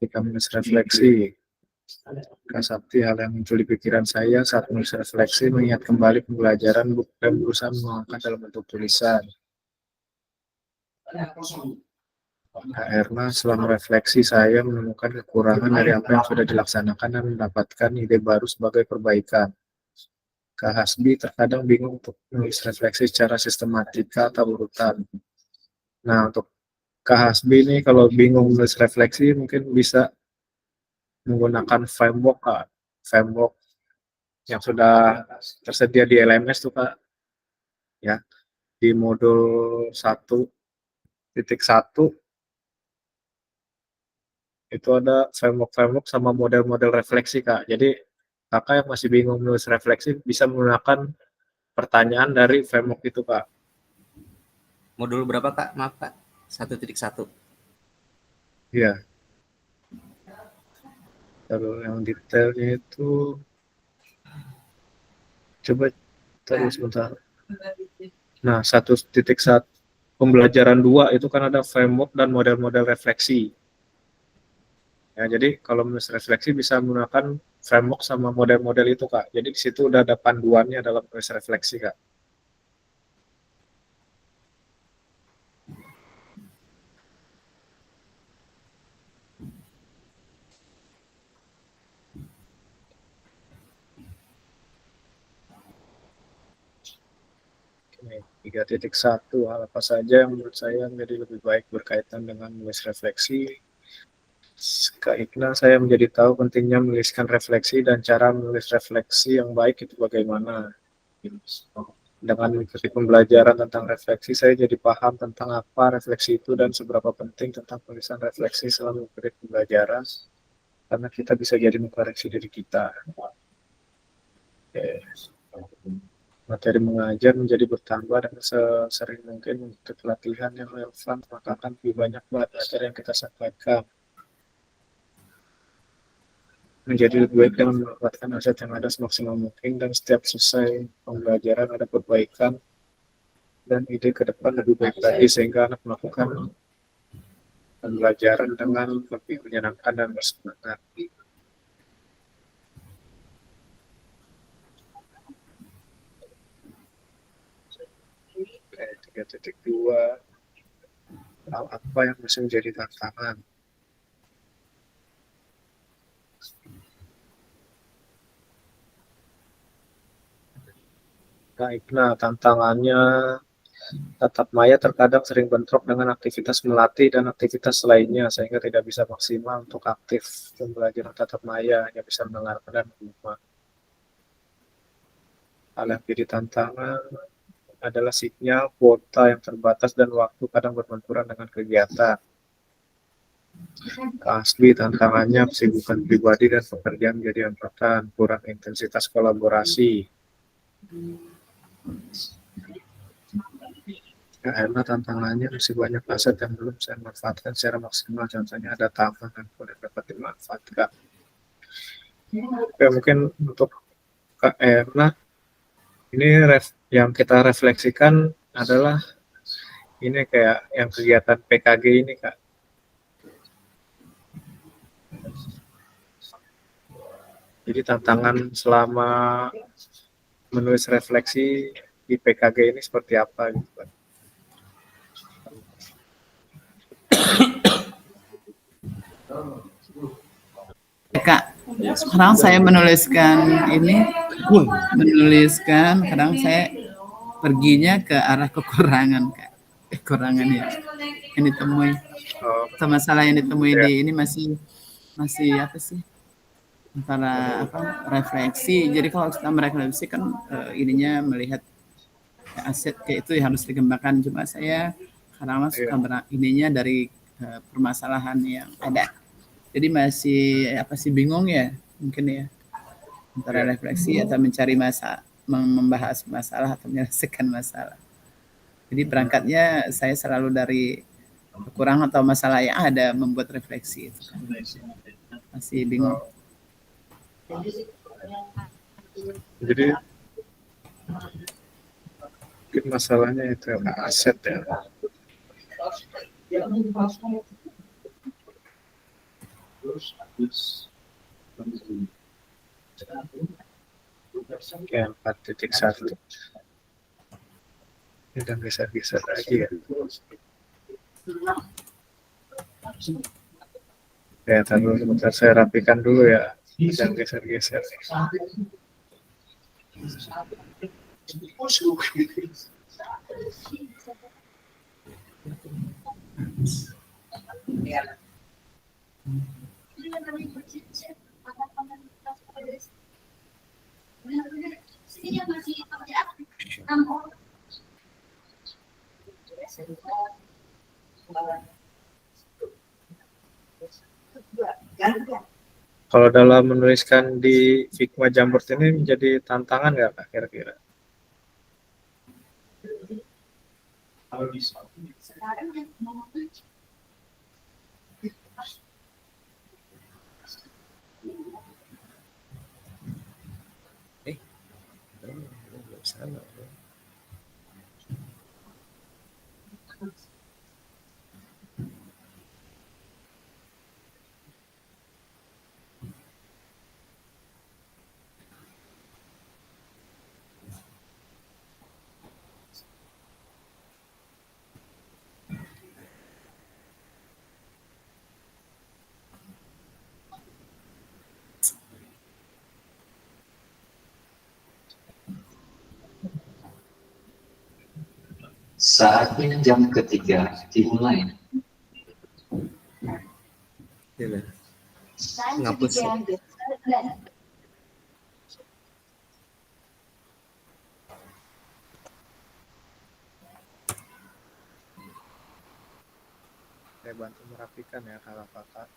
[SPEAKER 1] ketika menulis refleksi. Kak Sakti, hal yang muncul di pikiran saya saat menulis refleksi mengingat kembali pembelajaran buku dan berusaha mengangkat dalam bentuk tulisan. Kak Erna, setelah merefleksi saya menemukan kekurangan dari apa yang sudah dilaksanakan dan mendapatkan ide baru sebagai perbaikan. Kak Hasbi terkadang bingung untuk menulis refleksi secara sistematika atau urutan. Nah, untuk Kak Hasbi ini kalau bingung menulis refleksi mungkin bisa menggunakan framework, Kak. Framework yang sudah tersedia di LMS tuh, Kak. Ya, di modul 1.1 itu ada framework sama model-model refleksi, Kak. Jadi Kakak yang masih bingung menulis refleksi bisa menggunakan pertanyaan dari framework itu, Kak.
[SPEAKER 6] Modul berapa Kak? Maaf Kak. 1.1.
[SPEAKER 1] Iya. Kalau yang detailnya itu Coba tadi sebentar. Nah, 1.1 pembelajaran 2 itu kan ada framework dan model-model refleksi. Ya, jadi kalau menulis refleksi bisa menggunakan framework sama model-model itu, Kak. Jadi di situ udah ada panduannya dalam menulis refleksi, Kak. Oke, 3.1 hal apa saja yang menurut saya menjadi lebih baik berkaitan dengan menulis refleksi. Kak Ikna, saya menjadi tahu pentingnya menuliskan refleksi dan cara menulis refleksi yang baik itu bagaimana. Dengan mengikuti pembelajaran tentang refleksi, saya jadi paham tentang apa refleksi itu dan seberapa penting tentang penulisan refleksi selama mengikuti pembelajaran, karena kita bisa jadi mengkoreksi diri kita. Oke. Materi mengajar menjadi bertambah dan sesering mungkin untuk pelatihan yang relevan, maka akan lebih banyak materi yang kita sampaikan. Menjadi lebih baik dengan memanfaatkan aset yang ada semaksimal mungkin, dan setiap selesai pembelajaran ada perbaikan dan ide ke depan lebih baik lagi, sehingga anak melakukan pembelajaran dengan lebih menyenangkan dan bersemangat. Oke, 3.2 hal apa yang masih menjadi tantangan? Baik, nah tantangannya tatap maya terkadang sering bentrok dengan aktivitas melatih dan aktivitas lainnya, sehingga tidak bisa maksimal untuk aktif pembelajaran tatap maya, hanya bisa mendengarkan dan menyimak. Hal yang jadi tantangan adalah sinyal, kuota yang terbatas, dan waktu kadang berbenturan dengan kegiatan. Asli tantangannya kesibukan pribadi dan pekerjaan menjadi hambatan, kurang intensitas kolaborasi. Karena tantangannya masih banyak aset yang belum saya manfaatkan secara maksimal, contohnya ada taman yang boleh dapat dimanfaatkan. Oke, mungkin untuk Kak Erna, ini yang kita refleksikan adalah ini kayak yang kegiatan PKG ini, Kak. Jadi tantangan selama menulis refleksi di PKG ini seperti apa gitu, Pak?
[SPEAKER 11] Kak, sekarang saya menuliskan, kadang saya perginya ke arah kekurangan, Kak. Kekurangan ya, yang ditemui. Atau masalah yang ditemui di ini masih apa sih? Antara refleksi. Jadi kalau kita merefleksi kan ininya melihat aset kayak itu yang harus dikembangkan. Cuma saya kadang suka ininya dari permasalahan yang ada. Jadi masih bingung ya mungkin ya, antara refleksi atau mencari membahas masalah atau menyelesaikan masalah. Jadi berangkatnya saya selalu dari kekurangan atau masalah yang ada membuat refleksi itu kan. Masih bingung.
[SPEAKER 1] Jadi mungkin masalahnya itu aset ya. Oke, 4.1. Kita geser-geser lagi ya. Ya, sebentar saya rapikan dulu ya. Dan geser-geser. Kalau dalam menuliskan di Figma Jamboard ini menjadi tantangan nggak, Kak, kira-kira?
[SPEAKER 8] Saatnya jam ketiga dimulai.
[SPEAKER 6] Ngapus.
[SPEAKER 1] Saya bantu merapikan ya kakak-kakak.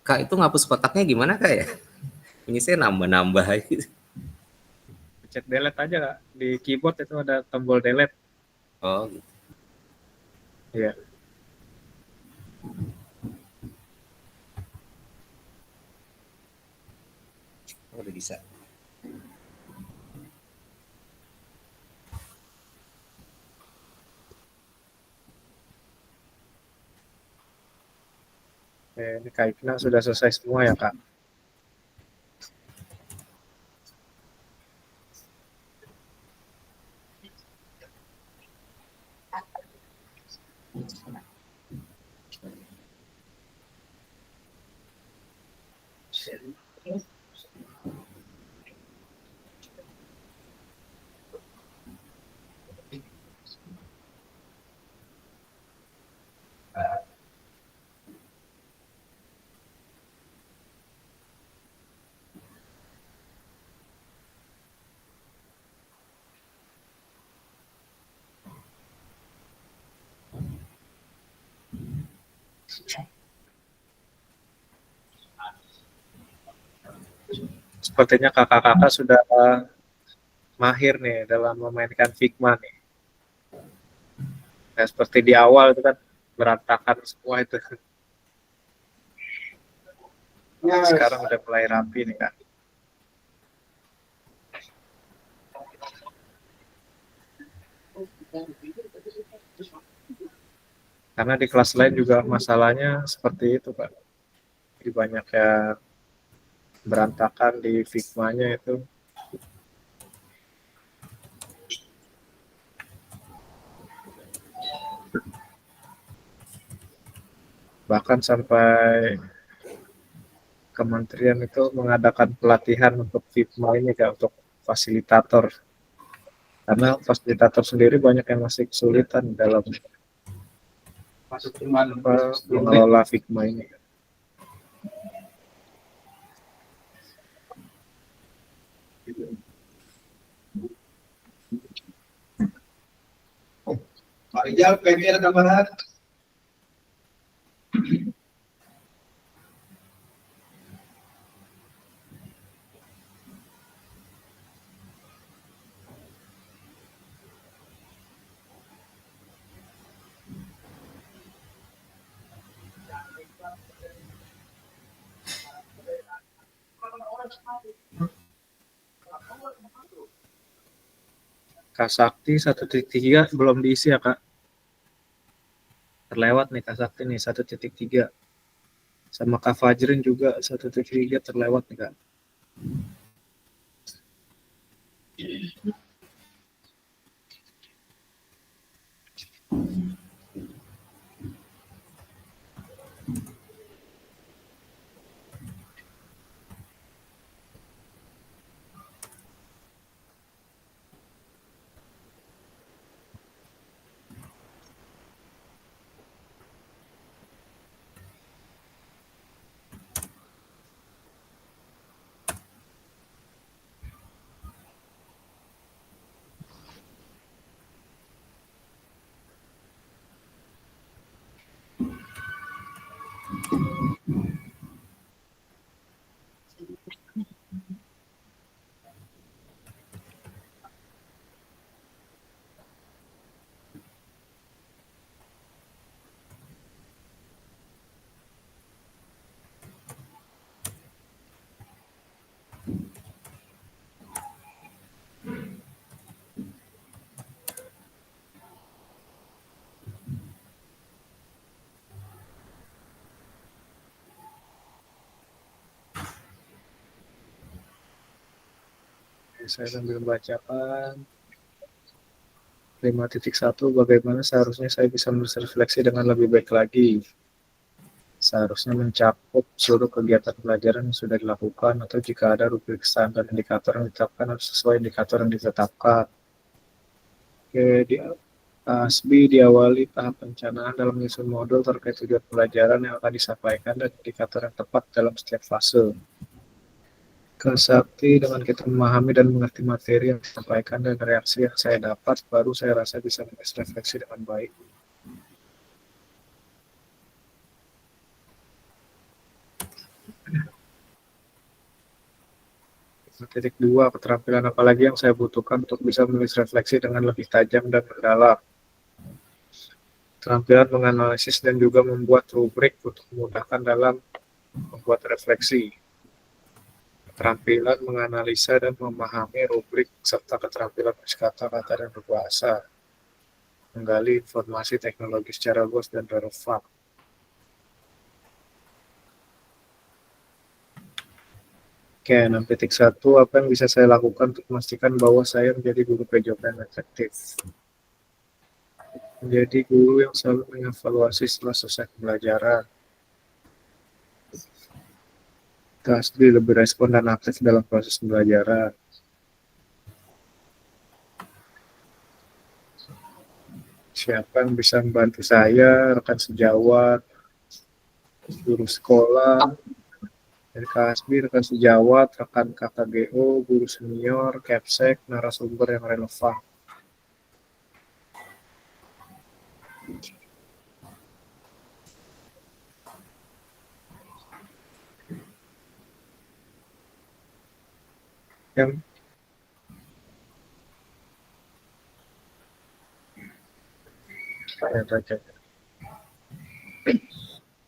[SPEAKER 6] Kak, itu ngapus kotaknya gimana Kak ya? Ini saya nambah-nambah.
[SPEAKER 1] Pencet delete aja Kak. Di keyboard itu ada tombol delete.
[SPEAKER 6] Oh gitu.
[SPEAKER 1] Iya.
[SPEAKER 6] Oh, udah bisa.
[SPEAKER 1] Ini Kak Ikna sudah selesai semua ya Kak? Sepertinya kakak-kakak sudah mahir nih dalam memainkan Figma nih. Nah, seperti di awal itu kan berantakan semua itu. Sekarang udah mulai rapi nih Kak. Karena di kelas lain juga masalahnya seperti itu Pak. Jadi banyak yang berantakan di Figma-nya itu. Bahkan sampai kementerian itu mengadakan pelatihan untuk Figma ini Kak, untuk fasilitator. Karena fasilitator sendiri banyak yang masih kesulitan dalam mengelola Figma ini.
[SPEAKER 12] Pak Rijal, pengen ada tambahan?
[SPEAKER 1] Kak Sakti 1.3 belum diisi ya Kak. Terlewat nih Kak Sakti nih 1.3. Sama Kak Fajrin juga 1.3 terlewat nih Kak. Saya sambil membacakan 5.1 bagaimana seharusnya saya bisa berrefleksi dengan lebih baik lagi. Seharusnya mencakup seluruh kegiatan pelajaran yang sudah dilakukan, atau jika ada rubrik standar indikator yang ditetapkan harus sesuai indikator yang ditetapkan. Oke, ASBI diawali tahap perencanaan dalam menyusun modul terkait tujuan pelajaran yang akan disampaikan dan indikator yang tepat dalam setiap fase. Kesakti dengan kita memahami dan mengerti materi yang disampaikan dan reaksi yang saya dapat, baru saya rasa bisa menulis refleksi dengan baik. Titik 2, keterampilan apa lagi yang saya butuhkan untuk bisa menulis refleksi dengan lebih tajam dan mendalam. Keterampilan menganalisis dan juga membuat rubrik untuk memudahkan dalam membuat refleksi. Keterampilan menganalisa dan memahami rubrik serta keterampilan kata-kata dan berbahasa. Menggali informasi teknologi secara luas dan relevan. Oke, 6.1, apa yang bisa saya lakukan untuk memastikan bahwa saya menjadi guru PJOK yang efektif? Menjadi guru yang selalu mengevaluasi setelah selesai pembelajaran. ASBI lebih respon dan aktif dalam proses pembelajaran. Siapa yang bisa membantu saya, rekan sejawat, guru sekolah, dari ASBI, rekan sejawat, rekan KKGO, guru senior, Capsek, narasumber yang relevan. Yang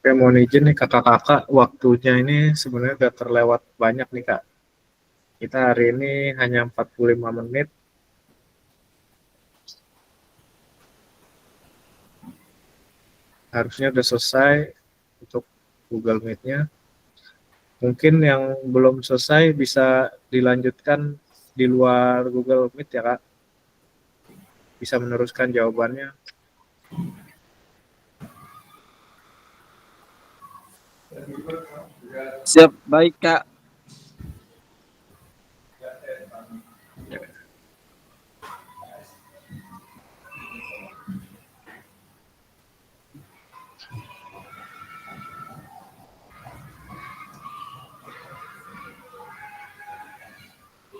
[SPEAKER 1] Oke, mohon izin nih kakak-kakak, waktunya ini sebenarnya udah terlewat banyak nih kak. Kita hari ini hanya 45 menit. Harusnya udah selesai untuk Google Meet-nya. Mungkin yang belum selesai bisa dilanjutkan di luar Google Meet ya kak. Bisa meneruskan jawabannya.
[SPEAKER 9] Siap, baik Kak.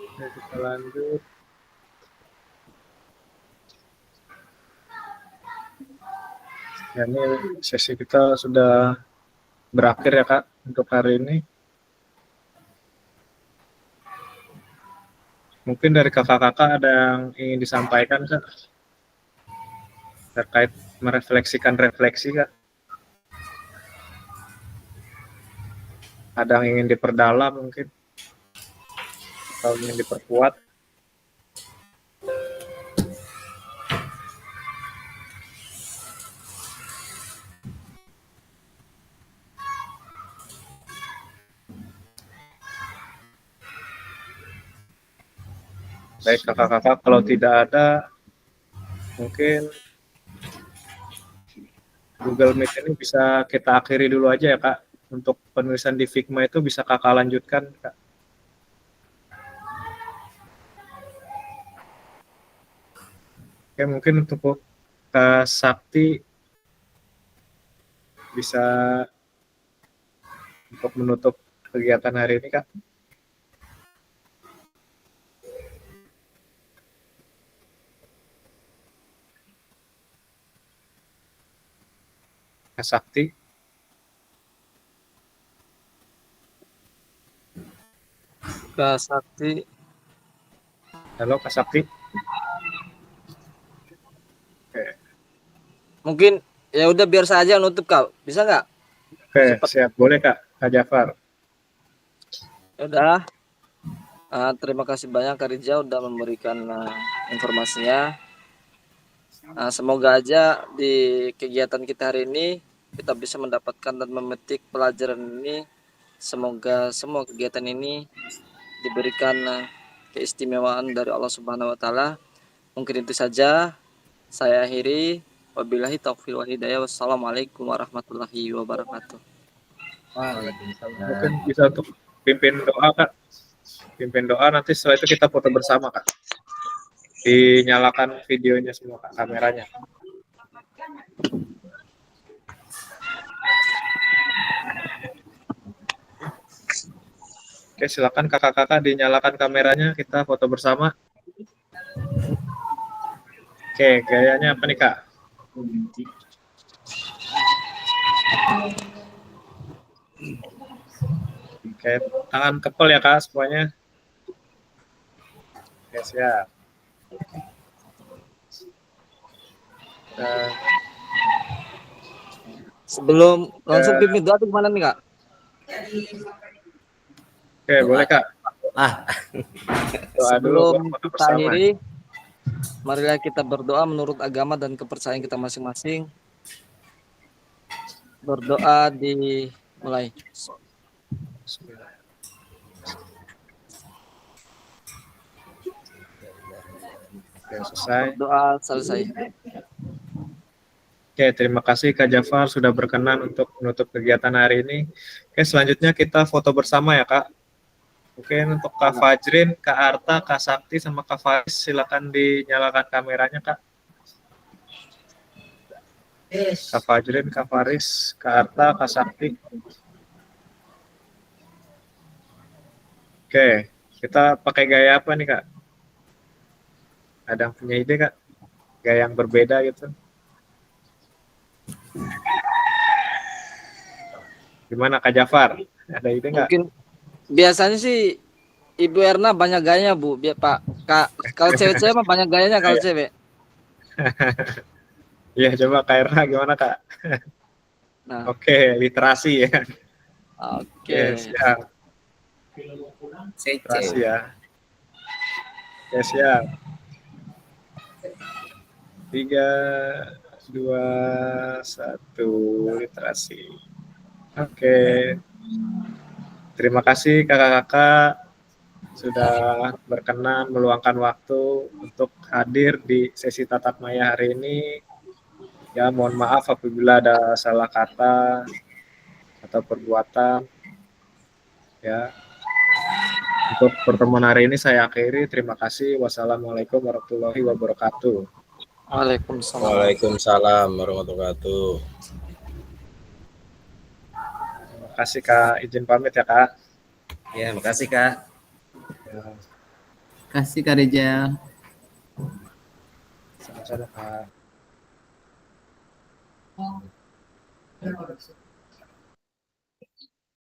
[SPEAKER 1] Oke, kita lanjut. Ya, ini sesi kita sudah berakhir ya kak untuk hari ini. Mungkin dari kakak-kakak ada yang ingin disampaikan kak terkait merefleksikan refleksi kak. Ada yang ingin diperdalam mungkin atau ingin diperkuat. Baik kakak-kakak, kalau tidak ada, mungkin Google Meet ini bisa kita akhiri dulu aja ya kak. Untuk penulisan di Figma itu bisa kakak lanjutkan kak. Oke, mungkin untuk Kak Sakti bisa untuk menutup kegiatan hari ini kak. Kak Sakti.
[SPEAKER 9] Kak Sakti.
[SPEAKER 1] Halo Kak Sakti. Oke.
[SPEAKER 9] Mungkin ya udah biar saya aja nutup Kak. Bisa nggak?
[SPEAKER 1] Oke, siap. Boleh Kak Jafar.
[SPEAKER 9] Ya udah. Terima kasih banyak Kak Rija udah memberikan informasinya. Semoga aja di kegiatan kita hari ini kita bisa mendapatkan dan memetik pelajaran ini. Semoga semua kegiatan ini diberikan keistimewaan dari Allah Subhanahu wa taala. Mungkin itu saja. Saya akhiri. Wabillahi taufiq wal hidayah. Wassalamualaikum warahmatullahi wabarakatuh.
[SPEAKER 1] Mungkin bisa untuk pimpin doa kak. Pimpin doa, nanti setelah itu kita foto bersama kak. Dinyalakan videonya semua Kak, kameranya. Oke, silakan kakak-kakak dinyalakan kameranya, kita foto bersama. Oke, gayanya apa nih Kak? Oke, tangan kepel ya Kak semuanya. Oke, siap. Dan
[SPEAKER 9] Sebelum langsung pimpin doa tuh gimana nih Kak?
[SPEAKER 1] Oke, boleh Kak. Doa dulu
[SPEAKER 9] Sebelum
[SPEAKER 1] buat foto
[SPEAKER 9] kita
[SPEAKER 1] bersama.
[SPEAKER 9] akhiri, marilah kita berdoa menurut agama dan kepercayaan kita masing-masing. Berdoa dimulai.
[SPEAKER 1] Oke, selesai.
[SPEAKER 9] Berdoa selesai.
[SPEAKER 1] Oke, terima kasih Kak Jafar sudah berkenan untuk menutup kegiatan hari ini. Oke, selanjutnya kita foto bersama ya Kak. Oke, untuk Kak Fajrin, Kak Arta, Kak Sakti, sama Kak Faris, silakan dinyalakan kameranya Kak. Kak Fajrin, Kak Faris, Kak Arta, Kak Sakti. Oke, kita pakai gaya apa nih Kak? Ada yang punya ide Kak? Gaya yang berbeda gitu? Gimana Kak Jafar? Ada ide nggak?
[SPEAKER 9] Mungkin biasanya sih Ibu Erna banyak gayanya Bu, biar Pak. Kak, kalau cewek-cewek mah banyak gayanya kalau cewek.
[SPEAKER 1] Iya, coba Kak Erna gimana Kak?
[SPEAKER 9] Nah.
[SPEAKER 1] Oke, literasi ya.
[SPEAKER 9] Oke.
[SPEAKER 1] Siap. Literasi ya. Oke, siap. 3, 2, 1, literasi. Oke. Terima kasih kakak-kakak sudah berkenan meluangkan waktu untuk hadir di sesi tatap maya hari ini. Ya, mohon maaf apabila ada salah kata atau perbuatan. Ya. Untuk pertemuan hari ini saya akhiri. Terima kasih. Wassalamualaikum warahmatullahi wabarakatuh.
[SPEAKER 9] Waalaikumsalam.
[SPEAKER 10] Waalaikumsalam warahmatullahi wabarakatuh.
[SPEAKER 1] Terima kasih Kak. Izin pamit ya Kak.
[SPEAKER 6] Ya, makasih Kak.
[SPEAKER 1] Ya.
[SPEAKER 11] Kasih Kak Rizal.
[SPEAKER 1] Sama-sama Kak.